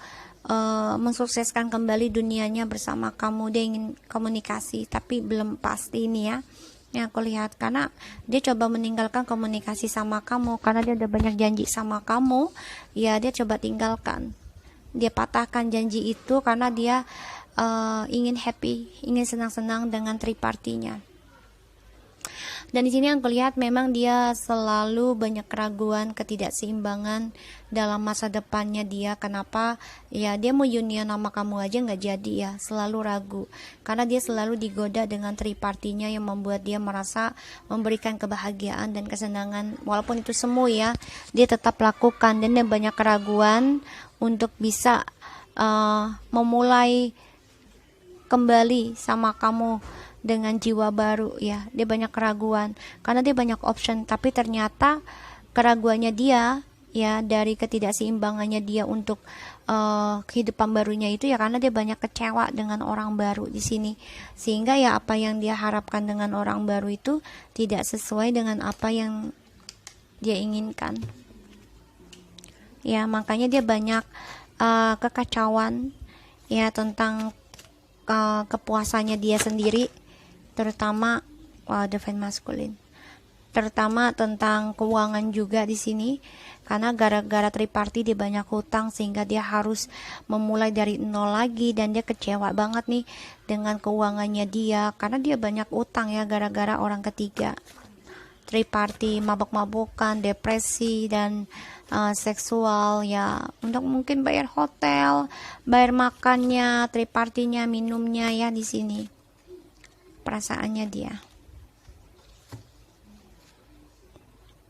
mensukseskan kembali dunianya bersama kamu. Dia ingin komunikasi tapi belum pasti ini ya, yang aku lihat, karena dia coba meninggalkan komunikasi sama kamu karena dia udah banyak janji sama kamu ya. Dia coba tinggalkan, dia patahkan janji itu karena dia ingin happy, ingin senang-senang dengan tripartinya. Dan di sini aku lihat memang dia selalu banyak keraguan, ketidakseimbangan dalam masa depannya dia. Kenapa? Ya dia mau union sama kamu aja nggak jadi ya, selalu ragu karena dia selalu digoda dengan tripartinya yang membuat dia merasa memberikan kebahagiaan dan kesenangan, walaupun itu semu ya dia tetap lakukan, dan dia banyak keraguan untuk bisa memulai kembali sama kamu dengan jiwa baru ya. Dia banyak keraguan karena dia banyak option, tapi ternyata keraguannya dia ya dari ketidakseimbangannya dia untuk kehidupan barunya itu ya karena dia banyak kecewa dengan orang baru di sini, sehingga ya apa yang dia harapkan dengan orang baru itu tidak sesuai dengan apa yang dia inginkan ya. Makanya dia banyak kekacauan ya tentang kepuasannya dia sendiri, terutama divine masculine, terutama tentang keuangan juga di sini, karena gara-gara triparty dia banyak hutang sehingga dia harus memulai dari nol lagi, dan dia kecewa banget nih dengan keuangannya dia karena dia banyak utang ya gara-gara orang ketiga. triparty, mabok-mabokan, depresi, dan seksual ya, untuk mungkin bayar hotel, bayar makannya, tripartinya, minumnya ya di sini. Perasaannya dia.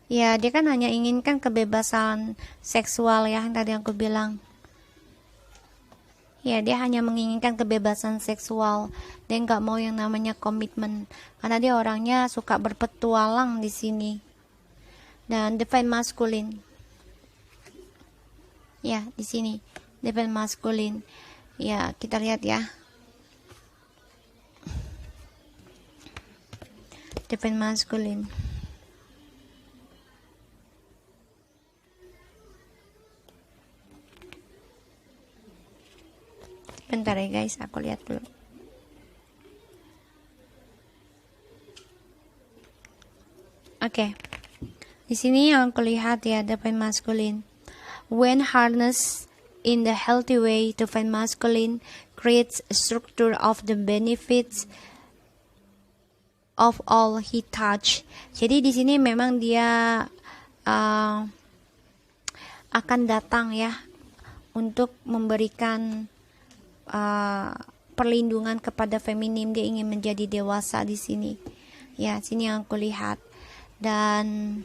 Ya, dia kan hanya inginkan kebebasan seksual ya, yang tadi aku bilang. Ya, dia hanya menginginkan kebebasan seksual. Dia nggak mau yang namanya komitmen. Karena dia orangnya suka berpetualang di sini. Dan divine masculine. Ya, di sini. Divine masculine. Ya, kita lihat ya. Divine masculine. Bentar ya guys, aku lihat dulu. Oke. Di sini yang aku lihat ya, divine masculine. When harnessed in the healthy way, divine masculine creates a structure of the benefits of all he touch. Jadi di sini memang dia akan datang ya untuk memberikan perlindungan kepada feminim. Dia ingin menjadi dewasa di sini. Ya, sini yang aku lihat. Dan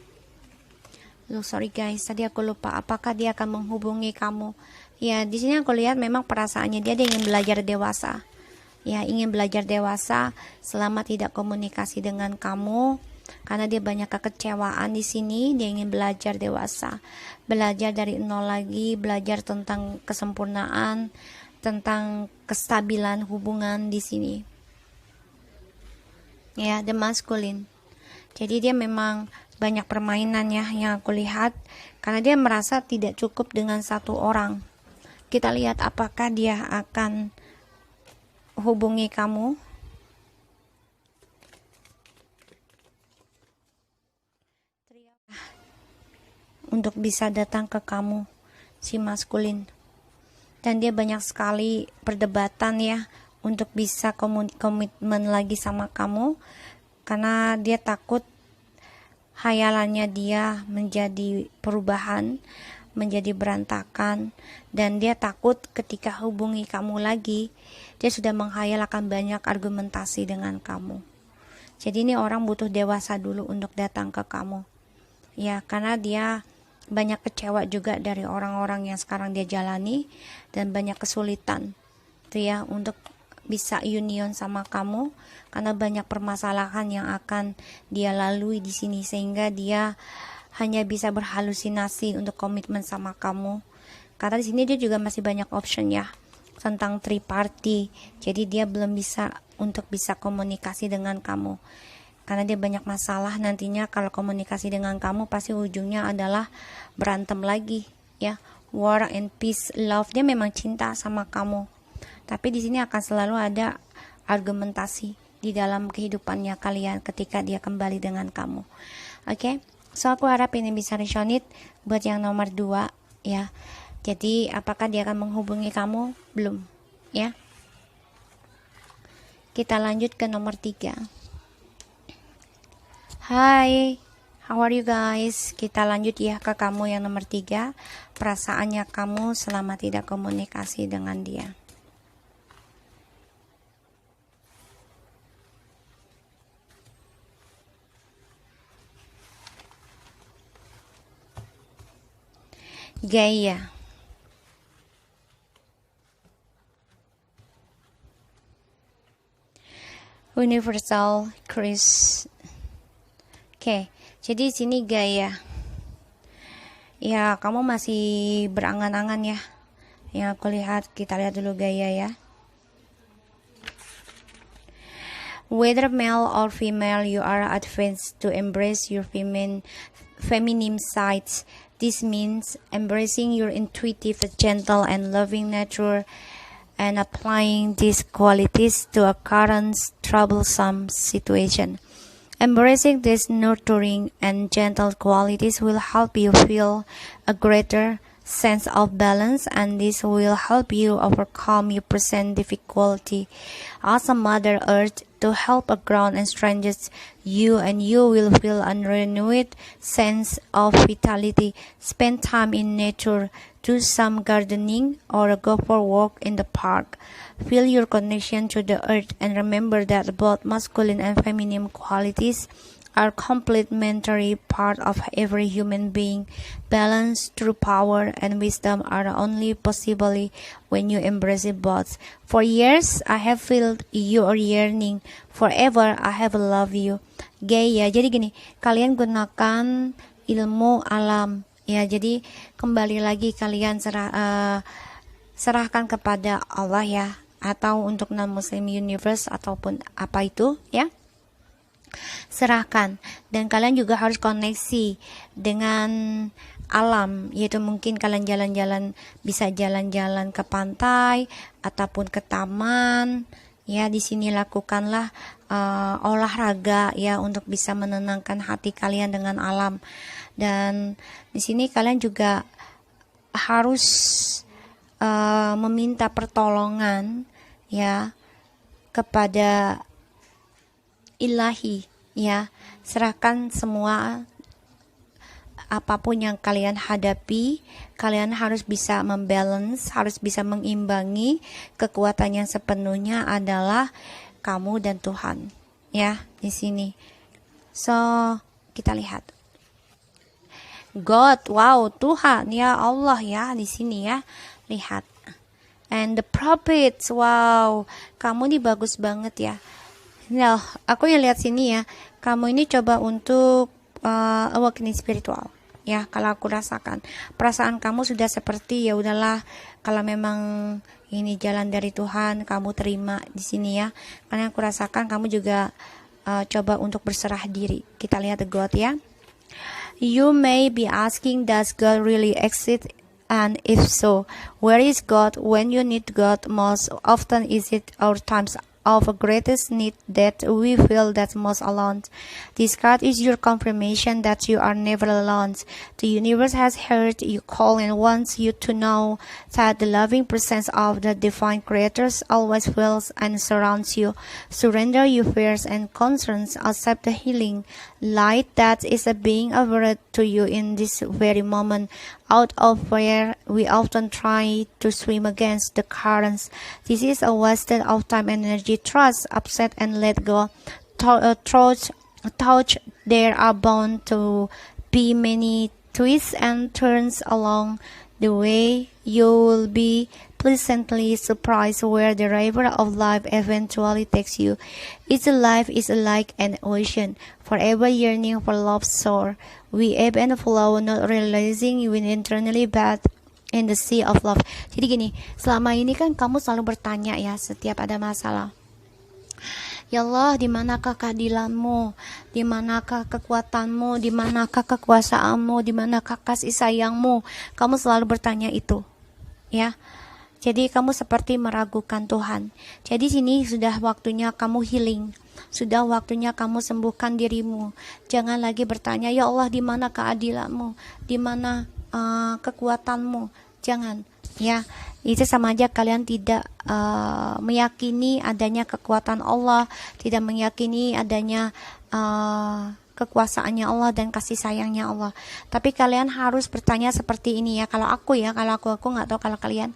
sorry guys, tadi aku lupa. Apakah dia akan menghubungi kamu? Ya, di sini aku lihat memang perasaannya dia ingin belajar dewasa. Ya, ingin belajar dewasa selama tidak komunikasi dengan kamu. Karena dia banyak kekecewaan di sini, dia ingin belajar dewasa. Belajar dari nol lagi, belajar tentang kesempurnaan, tentang kestabilan hubungan di sini. Ya, the masculine. Jadi dia memang banyak permainan ya yang aku lihat, karena dia merasa tidak cukup dengan satu orang. Kita lihat apakah dia akan hubungi kamu. Untuk bisa datang ke kamu, si maskulin. Dan dia banyak sekali perdebatan ya untuk bisa komitmen lagi sama kamu, karena dia takut hayalannya dia menjadi perubahan, menjadi berantakan, dan dia takut ketika hubungi kamu lagi, dia sudah menghayal akan banyak argumentasi dengan kamu. Jadi ini orang butuh dewasa dulu untuk datang ke kamu. Ya, karena dia banyak kecewa juga dari orang-orang yang sekarang dia jalani, dan banyak kesulitan tuh ya untuk bisa union sama kamu, karena banyak permasalahan yang akan dia lalui di sini, sehingga dia hanya bisa berhalusinasi untuk komitmen sama kamu. Karena di sini dia juga masih banyak option ya tentang triparty, jadi dia belum bisa untuk bisa komunikasi dengan kamu. Karena dia banyak masalah nantinya kalau komunikasi dengan kamu, pasti ujungnya adalah berantem lagi ya. War and peace, love, dia memang cinta sama kamu, tapi di sini akan selalu ada argumentasi di dalam kehidupannya kalian ketika dia kembali dengan kamu. Oke, so aku harap ini bisa resonate buat yang nomor 2 ya. Jadi apakah dia akan menghubungi kamu? Belum ya. Kita lanjut ke nomor 3. Hai, how are you guys? Kita lanjut ya ke kamu yang nomor 3. Perasaannya kamu selama tidak komunikasi dengan dia. Gaia. Universal Chris. Oke, jadi sini Gaia. Ya, kamu masih berangan-angan ya. Yang aku lihat, kita lihat dulu Gaia ya. Whether male or female, you are advanced to embrace your feminine sides. This means embracing your intuitive, gentle, and loving nature, and applying these qualities to a current troublesome situation. Embracing these nurturing and gentle qualities will help you feel a greater sense of balance, and this will help you overcome your present difficulty. Ask a Mother Earth to help ground and strengthen you, and you will feel a renewed sense of vitality. Spend time in nature, do some gardening, or go for a walk in the park. Feel your connection to the earth, and remember that both masculine and feminine qualities are complementary part of every human being. Balance, true power, and wisdom are only possible when you embrace both. For years, I have felt your yearning. Forever, I have loved you. Gaya. Jadi gini, kalian gunakan ilmu alam. Ya, jadi kembali lagi kalian serahkan kepada Allah ya, atau untuk non-Muslim universe ataupun apa itu ya. Serahkan, dan kalian juga harus koneksi dengan alam, yaitu mungkin kalian jalan-jalan, bisa jalan-jalan ke pantai ataupun ke taman ya. Di sini lakukanlah olahraga ya, untuk bisa menenangkan hati kalian dengan alam. Dan di sini kalian juga harus meminta pertolongan ya kepada ilahi ya. Serahkan semua apapun yang kalian hadapi. Kalian harus bisa membalance, harus bisa mengimbangi. Kekuatan yang sepenuhnya adalah kamu dan Tuhan ya di sini. So kita lihat God, wow, Tuhan ya, Allah ya di sini ya. Lihat. And the prophets, wow, kamu nih bagus banget ya. Nah, aku yang lihat sini ya, kamu ini coba untuk awakening spiritual ya. Kalau aku rasakan perasaan kamu sudah seperti ya udahlah, kalau memang ini jalan dari Tuhan, kamu terima di sini ya. Karena aku rasakan kamu juga coba untuk berserah diri. Kita lihat the God ya. You may be asking, does God really exist? And if so, where is God when you need God most? Often is it our times of greatest need that we feel that most alone. This card is your confirmation that you are never alone. The universe has heard you call and wants you to know that the loving presence of the divine creators always fills and surrounds you. Surrender your fears and concerns. Accept the healing light that is being offered to you in this very moment. Out of fear, we often try to swim against the currents. This is a wasted of time and energy. Trust, upset, and let go. Touch, there are bound to be many twists and turns along the way. You will be pleasantly surprised where the river of life eventually takes you. Each life is like an ocean, forever yearning for love's shore. We ebb and flow, not realizing we internally bathe in the sea of love. Jadi gini, selama ini kan kamu selalu bertanya ya setiap ada masalah. Ya Allah, di manakah keadilanmu? Di manakah kekuatanmu? Di manakah kekuasaanmu? Di manakah kasih sayangmu? Kamu selalu bertanya itu. Ya. Jadi kamu seperti meragukan Tuhan. Jadi sini sudah waktunya kamu healing. Sudah waktunya kamu sembuhkan dirimu. Jangan lagi bertanya, ya Allah, di mana keadilanmu? Di mana kekuatanmu? Jangan. Ya, itu sama aja kalian tidak meyakini adanya kekuatan Allah, tidak meyakini adanya kekuasaannya Allah dan kasih sayangnya Allah. Tapi kalian harus bertanya seperti ini ya. Kalau aku nggak tahu kalau kalian.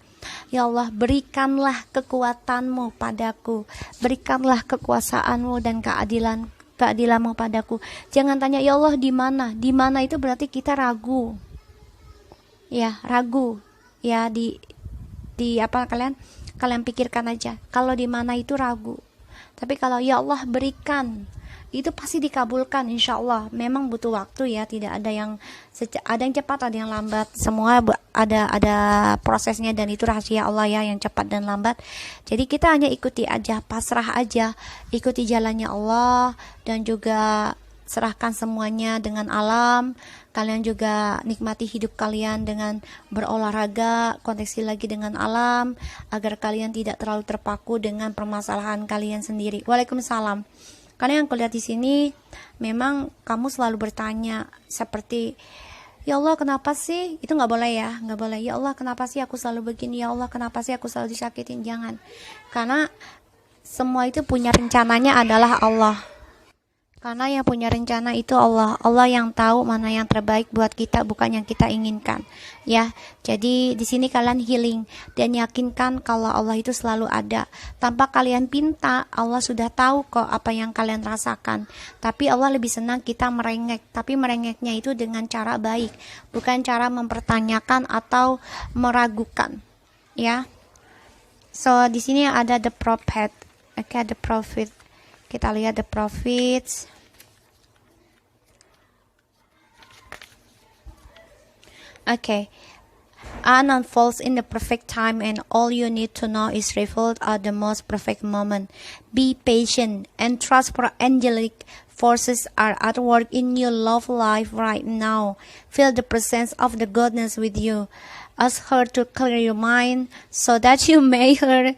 Ya Allah, berikanlah kekuatanmu padaku, berikanlah kekuasaanmu dan keadilanmu padaku. Jangan tanya ya Allah di mana. Di mana itu berarti kita ragu. Ya, ragu. Ya, di apa kalian pikirkan aja. Kalau di mana itu ragu. Tapi kalau ya Allah berikan, itu pasti dikabulkan insya Allah. Memang butuh waktu ya, tidak ada yang cepat, ada yang lambat. Semua ada prosesnya, dan itu rahasia Allah ya, yang cepat dan lambat. Jadi kita hanya ikuti aja, pasrah aja, ikuti jalannya Allah, dan juga serahkan semuanya dengan alam. Kalian juga nikmati hidup kalian dengan berolahraga, koneksi lagi dengan alam, agar kalian tidak terlalu terpaku dengan permasalahan kalian sendiri. Waalaikumsalam. Karena yang kulihat di sini, memang kamu selalu bertanya seperti Ya Allah kenapa sih, itu nggak boleh ya, nggak boleh. Ya Allah kenapa sih aku selalu begini, ya Allah kenapa sih aku selalu disakitin, jangan. Karena semua itu punya rencananya adalah Allah. Karena yang punya rencana itu Allah. Allah yang tahu mana yang terbaik buat kita, bukan yang kita inginkan. Ya, jadi di sini kalian healing dan yakinkan kalau Allah itu selalu ada. Tanpa kalian pinta, Allah sudah tahu kok apa yang kalian rasakan. Tapi Allah lebih senang kita merengek. Tapi merengeknya itu dengan cara baik, bukan cara mempertanyakan atau meragukan. Ya. So di sini ada the prophet. Oke, the prophet. Kita lihat the prophets. Okay, and unfolds in the perfect time, and all you need to know is revealed at the most perfect moment. Be patient and trust, for angelic forces are at work in your love life right now. Feel the presence of the goodness with you. Ask her to clear your mind so that you may hear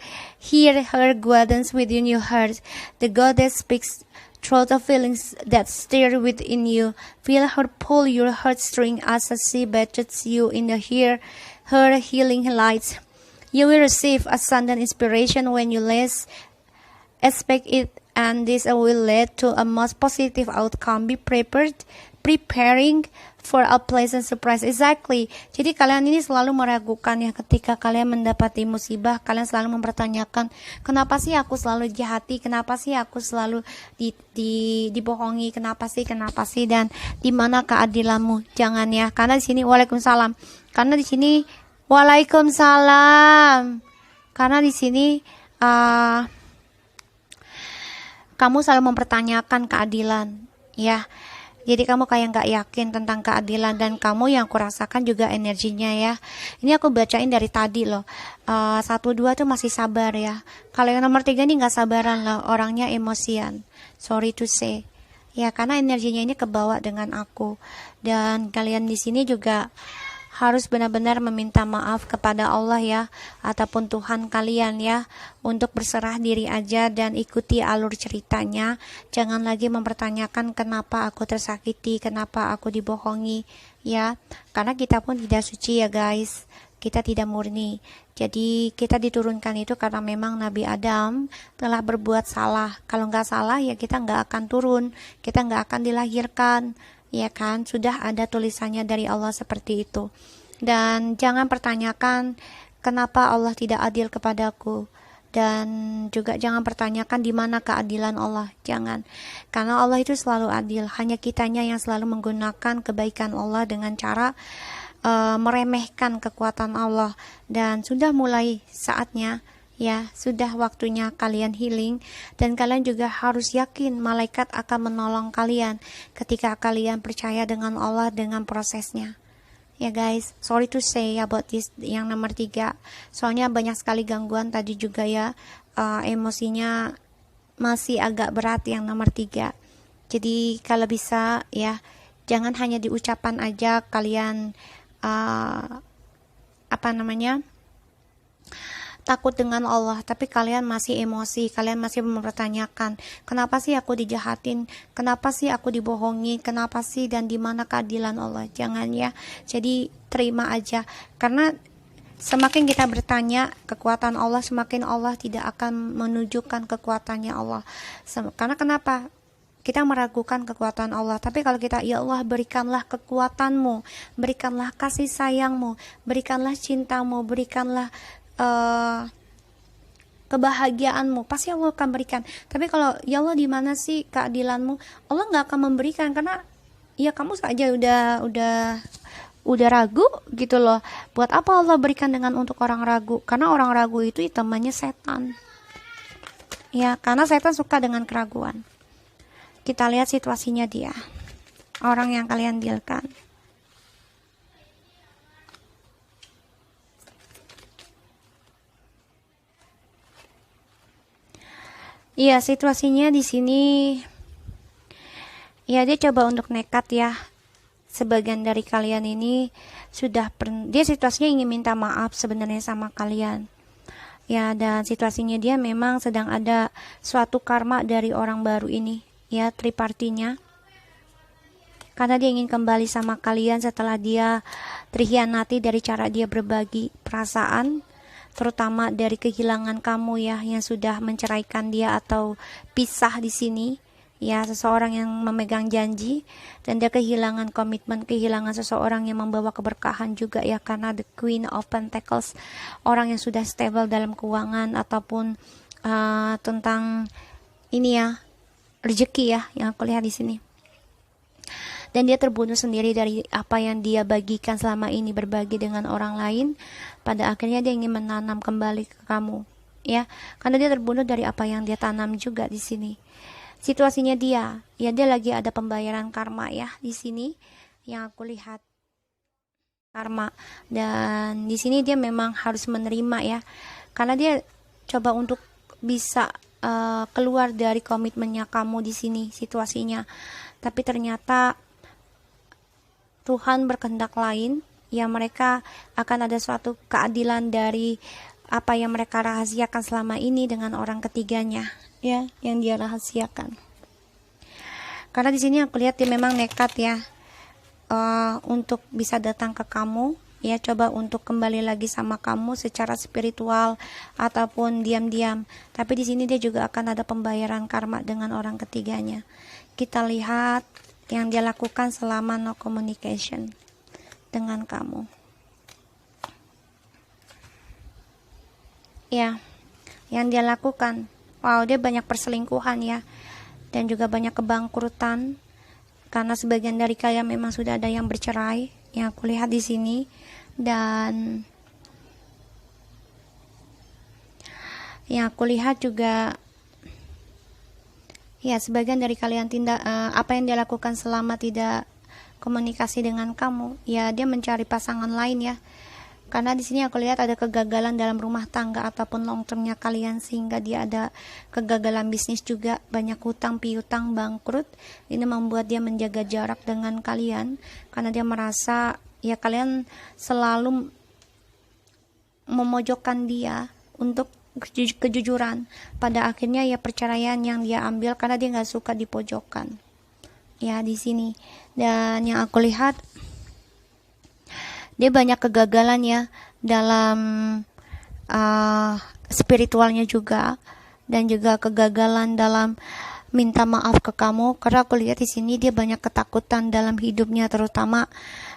her guidance within your heart. The goddess speaks through the feelings that stir within you. Feel her pull your heartstring as she bathes you in her healing lights. You will receive a sudden inspiration when you least expect it, and this will lead to a most positive outcome. Be preparing for a pleasant surprise. Exactly. Jadi kalian ini selalu meragukan ya, ketika kalian mendapati musibah, kalian selalu mempertanyakan, kenapa sih aku selalu dijahati, kenapa sih aku selalu dibohongi, kenapa sih, dan di mana keadilanmu? Jangan ya, karena di sini Waalaikumsalam. Karena di sini Waalaikumsalam. Karena di sini kamu selalu mempertanyakan keadilan, ya. Jadi kamu kayak nggak yakin tentang keadilan, dan kamu yang kurasakan juga energinya ya. Ini aku bacain dari tadi loh. 1, 2 tuh masih sabar ya. Kalau yang nomor 3 ini nggak sabaran loh, orangnya emosian. Sorry to say. Ya karena energinya ini kebawa dengan aku. Dan kalian di sini juga harus benar-benar meminta maaf kepada Allah ya, ataupun Tuhan kalian ya, untuk berserah diri aja dan ikuti alur ceritanya. Jangan lagi mempertanyakan kenapa aku tersakiti, kenapa aku dibohongi ya, karena kita pun tidak suci ya guys, kita tidak murni. Jadi kita diturunkan itu karena memang Nabi Adam telah berbuat salah. Kalau nggak salah ya kita nggak akan turun, kita nggak akan dilahirkan, ya kan? Sudah ada tulisannya dari Allah seperti itu. Dan jangan pertanyakan kenapa Allah tidak adil kepadaku, dan juga jangan pertanyakan di mana keadilan Allah. Jangan, karena Allah itu selalu adil. Hanya kitanya yang selalu menggunakan kebaikan Allah dengan cara meremehkan kekuatan Allah. Dan sudah mulai saatnya ya, sudah waktunya kalian healing, dan kalian juga harus yakin malaikat akan menolong kalian ketika kalian percaya dengan Allah dengan prosesnya. Ya guys, sorry to say about this yang nomor 3. Soalnya banyak sekali gangguan tadi juga ya, emosinya masih agak berat yang nomor 3. Jadi kalau bisa ya, jangan hanya di ucapan aja kalian takut dengan Allah, tapi kalian masih emosi, kalian masih mempertanyakan, kenapa sih aku dijahatin, kenapa sih aku dibohongi, kenapa sih, dan di mana keadilan Allah. Jangan ya. Jadi terima aja, karena semakin kita bertanya kekuatan Allah, semakin Allah tidak akan menunjukkan kekuatannya Allah. Karena kenapa? Kita meragukan kekuatan Allah. Tapi kalau kita, ya Allah berikanlah kekuatanmu, berikanlah kasih sayangmu, berikanlah cintamu, berikanlah kebahagiaanmu, pasti Allah akan berikan. Tapi kalau ya Allah di mana sih keadilanmu, Allah nggak akan memberikan, karena ya kamu saja udah ragu gitu loh. Buat apa Allah berikan dengan untuk orang ragu? Karena orang ragu itu temannya setan. Ya, karena setan suka dengan keraguan. Kita lihat situasinya dia, orang yang kalian dealkan. Iya, situasinya di sini ya dia coba untuk nekat ya. Sebagian dari kalian ini dia situasinya ingin minta maaf sebenarnya sama kalian. Ya, dan situasinya dia memang sedang ada suatu karma dari orang baru ini, ya, tripartinya. karena dia ingin kembali sama kalian setelah dia terhianati dari cara dia berbagi perasaan, terutama dari kehilangan kamu ya, yang sudah menceraikan dia atau pisah di sini ya. Seseorang yang memegang janji dan dia kehilangan komitmen, kehilangan seseorang yang membawa keberkahan juga ya, karena the Queen of Pentacles, orang yang sudah stable dalam keuangan ataupun tentang ini ya, rezeki ya, yang aku lihat di sini. Dan dia terbunuh sendiri dari apa yang dia bagikan selama ini, berbagi dengan orang lain. Pada akhirnya dia ingin menanam kembali ke kamu ya, karena dia terbunuh dari apa yang dia tanam juga di sini. Situasinya dia ya, dia lagi ada pembayaran karma ya di sini yang aku lihat, karma. Dan di sini dia memang harus menerima ya, karena dia coba untuk bisa keluar dari komitmennya kamu di sini situasinya, tapi ternyata Tuhan berkehendak lain ya. Mereka akan ada suatu keadilan dari apa yang mereka rahasiakan selama ini dengan orang ketiganya ya, yang dia rahasiakan. Karena di sini aku lihat dia memang nekat ya, untuk bisa datang ke kamu ya, coba untuk kembali lagi sama kamu secara spiritual ataupun diam-diam. Tapi di sini dia juga akan ada pembayaran karma dengan orang ketiganya. Kita lihat yang dia lakukan selama no communication dengan kamu ya. Yang dia lakukan, wow, dia banyak perselingkuhan ya, dan juga banyak kebangkrutan, karena sebagian dari kalian memang sudah ada yang bercerai yang aku lihat di sini. Dan yang aku lihat juga ya, sebagian dari kalian apa yang dia lakukan selama tidak komunikasi dengan kamu ya, dia mencari pasangan lain ya. Karena di sini aku lihat ada kegagalan dalam rumah tangga ataupun long termnya kalian, sehingga dia ada kegagalan bisnis juga, banyak hutang piutang, bangkrut. Ini membuat dia menjaga jarak dengan kalian karena dia merasa ya kalian selalu memojokkan dia untuk kejujuran. Pada akhirnya ya perceraian yang dia ambil karena dia nggak suka dipojokkan ya di sini. Dan yang aku lihat dia banyak kegagalan ya dalam spiritualnya juga, dan juga kegagalan dalam minta maaf ke kamu. Karena aku lihat di sini dia banyak ketakutan dalam hidupnya, terutama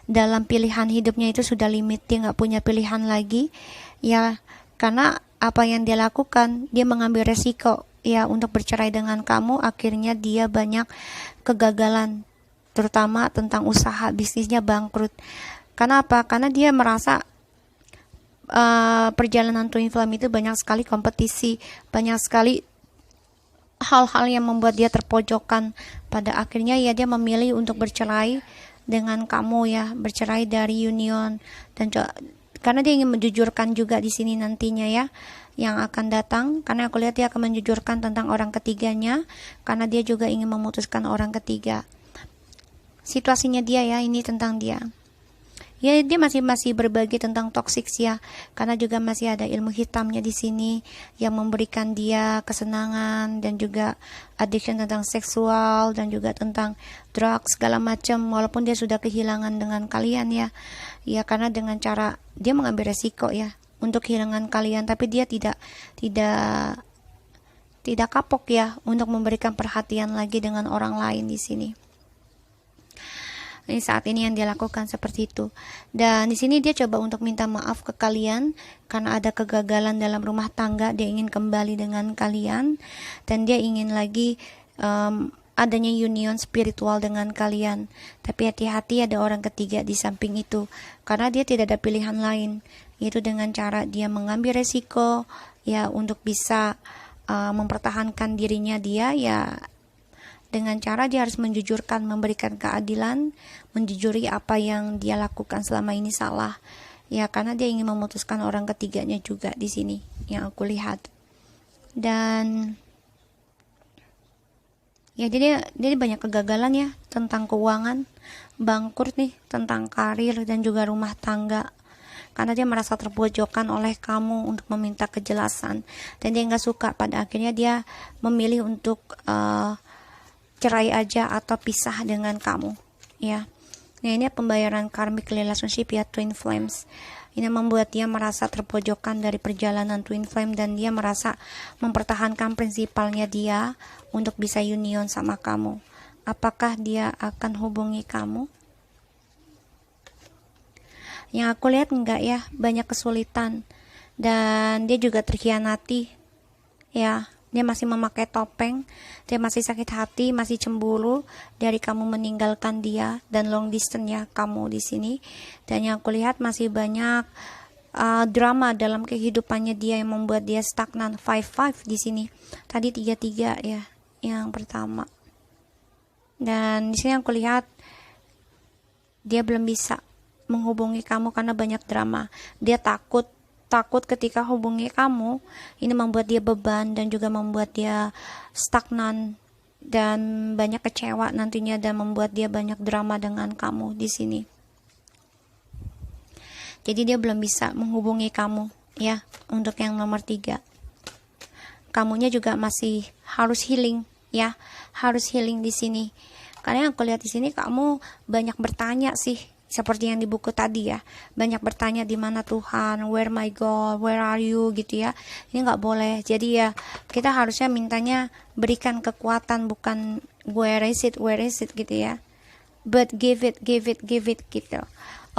dalam pilihan hidupnya itu sudah limit, dia nggak punya pilihan lagi ya. Karena apa yang dia lakukan, dia mengambil resiko ya untuk bercerai dengan kamu. Akhirnya dia banyak kegagalan, terutama tentang usaha bisnisnya bangkrut. Karena apa? Karena dia merasa perjalanan twin flame itu banyak sekali kompetisi, banyak sekali hal-hal yang membuat dia terpojokkan. Pada akhirnya ya dia memilih untuk bercerai dengan kamu ya, bercerai dari union. Dan karena dia ingin menjujurkan juga di sini nantinya ya yang akan datang, karena aku lihat dia akan menjujurkan tentang orang ketiganya, karena dia juga ingin memutuskan orang ketiga. Situasinya dia ya, ini tentang dia ya, dia masih berbagi tentang toxic ya, karena juga masih ada ilmu hitamnya di sini yang memberikan dia kesenangan dan juga addiction tentang seksual dan juga tentang drugs segala macam. Walaupun dia sudah kehilangan dengan kalian ya, karena dengan cara dia mengambil resiko ya untuk kehilangan kalian, tapi dia tidak kapok ya untuk memberikan perhatian lagi dengan orang lain di sini. Ini saat ini yang dia lakukan seperti itu. Dan di sini dia coba untuk minta maaf ke kalian karena ada kegagalan dalam rumah tangga. Dia ingin kembali dengan kalian dan dia ingin lagi adanya union spiritual dengan kalian. Tapi hati-hati, ada orang ketiga di samping itu, karena dia tidak ada pilihan lain, yaitu dengan cara dia mengambil resiko ya untuk bisa mempertahankan dirinya dia ya, dengan cara dia harus menjujurkan, memberikan keadilan, menjujuri apa yang dia lakukan selama ini salah ya, karena dia ingin memutuskan orang ketiganya juga di sini yang aku lihat. Dan ya dia banyak kegagalan ya tentang keuangan, bangkrut nih, tentang karir dan juga rumah tangga, karena dia merasa terpojokkan oleh kamu untuk meminta kejelasan dan dia nggak suka. Pada akhirnya dia memilih untuk cerai aja atau pisah dengan kamu ya. Nah, ini pembayaran karmic relationship ya, twin flames. Ini membuat dia merasa terpojokkan dari perjalanan twin flame dan dia merasa mempertahankan prinsipalnya dia untuk bisa union sama kamu. Apakah dia akan hubungi kamu? Yang aku lihat enggak ya, banyak kesulitan dan dia juga terkhianati ya. Dia masih memakai topeng, dia masih sakit hati, masih cemburu dari kamu meninggalkan dia dan long distance ya kamu di sini. Dan yang aku lihat masih banyak drama dalam kehidupannya dia yang membuat dia stagnan. 5-5 di sini. Tadi 3-3 ya yang pertama. Dan di sini aku lihat dia belum bisa menghubungi kamu karena banyak drama. Dia takut ketika hubungi kamu, ini membuat dia beban dan juga membuat dia stagnan dan banyak kecewa nantinya dan membuat dia banyak drama dengan kamu di sini. Jadi dia belum bisa menghubungi kamu ya untuk yang nomor 3. Kamunya juga masih harus healing ya, harus healing di sini. Karena yang aku lihat di sini kamu banyak bertanya sih. Seperti yang di buku tadi ya, banyak bertanya di mana Tuhan, where my God, where are you gitu ya. Ini nggak boleh. Jadi ya kita harusnya mintanya berikan kekuatan, bukan where is it gitu ya. But give it gitu.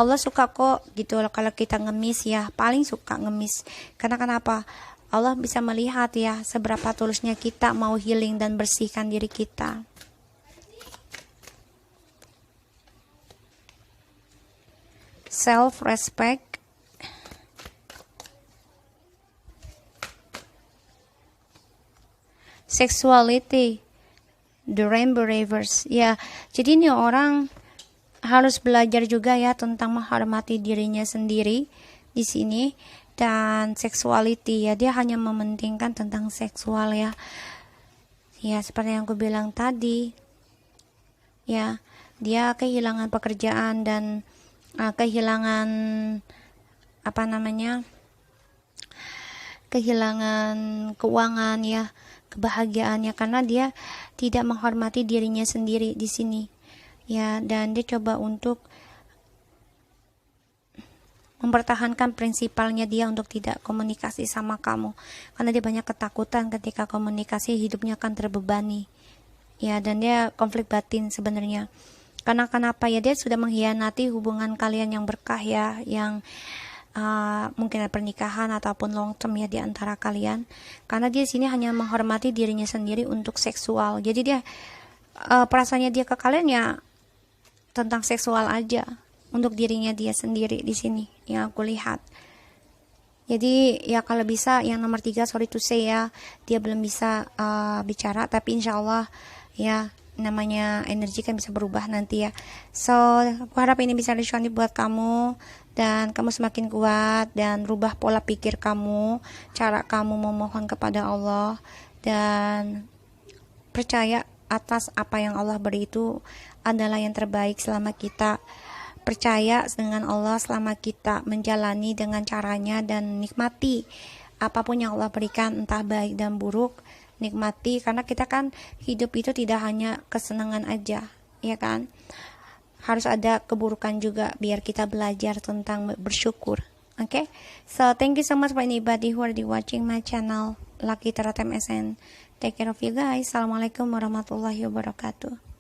Allah suka kok gitu loh kalau kita ngemis ya, paling suka ngemis. Karena kenapa? Allah bisa melihat ya seberapa tulusnya kita mau healing dan bersihkan diri kita. Self-respect, sexuality, the rainbow rivers ya. Jadi ini orang harus belajar juga ya tentang menghormati dirinya sendiri di sini. Dan sexuality ya, dia hanya mementingkan tentang seksual ya. Ya seperti yang aku bilang tadi ya, dia kehilangan pekerjaan dan kehilangan kehilangan keuangan ya, kebahagiaannya karena dia tidak menghormati dirinya sendiri di sini ya. Dan dia coba untuk mempertahankan prinsipalnya dia untuk tidak komunikasi sama kamu karena dia banyak ketakutan ketika komunikasi, hidupnya akan terbebani ya. Dan dia konflik batin sebenarnya. Karena kenapa ya, dia sudah mengkhianati hubungan kalian yang berkah ya, yang mungkin ada pernikahan ataupun long term ya di antara kalian. Karena dia sini hanya menghormati dirinya sendiri untuk seksual. Jadi dia perasaannya dia ke kalian ya tentang seksual aja, untuk dirinya dia sendiri di sini yang aku lihat. Jadi ya kalau bisa yang nomor 3, sorry to say ya, dia belum bisa bicara, tapi insya Allah ya, namanya energi kan bisa berubah nanti ya. So aku harap ini bisa resonate buat kamu dan kamu semakin kuat dan rubah pola pikir kamu, cara kamu memohon kepada Allah dan percaya atas apa yang Allah beri itu adalah yang terbaik selama kita percaya dengan Allah, selama kita menjalani dengan caranya dan nikmati apapun yang Allah berikan, entah baik dan buruk. Nikmati, karena kita kan hidup itu tidak hanya kesenangan aja ya kan, harus ada keburukan juga biar kita belajar tentang bersyukur. Okay, so thank you so much for anybody who are watching my channel Lucky Tarot MSN. Take care of you guys. Assalamualaikum warahmatullahi wabarakatuh.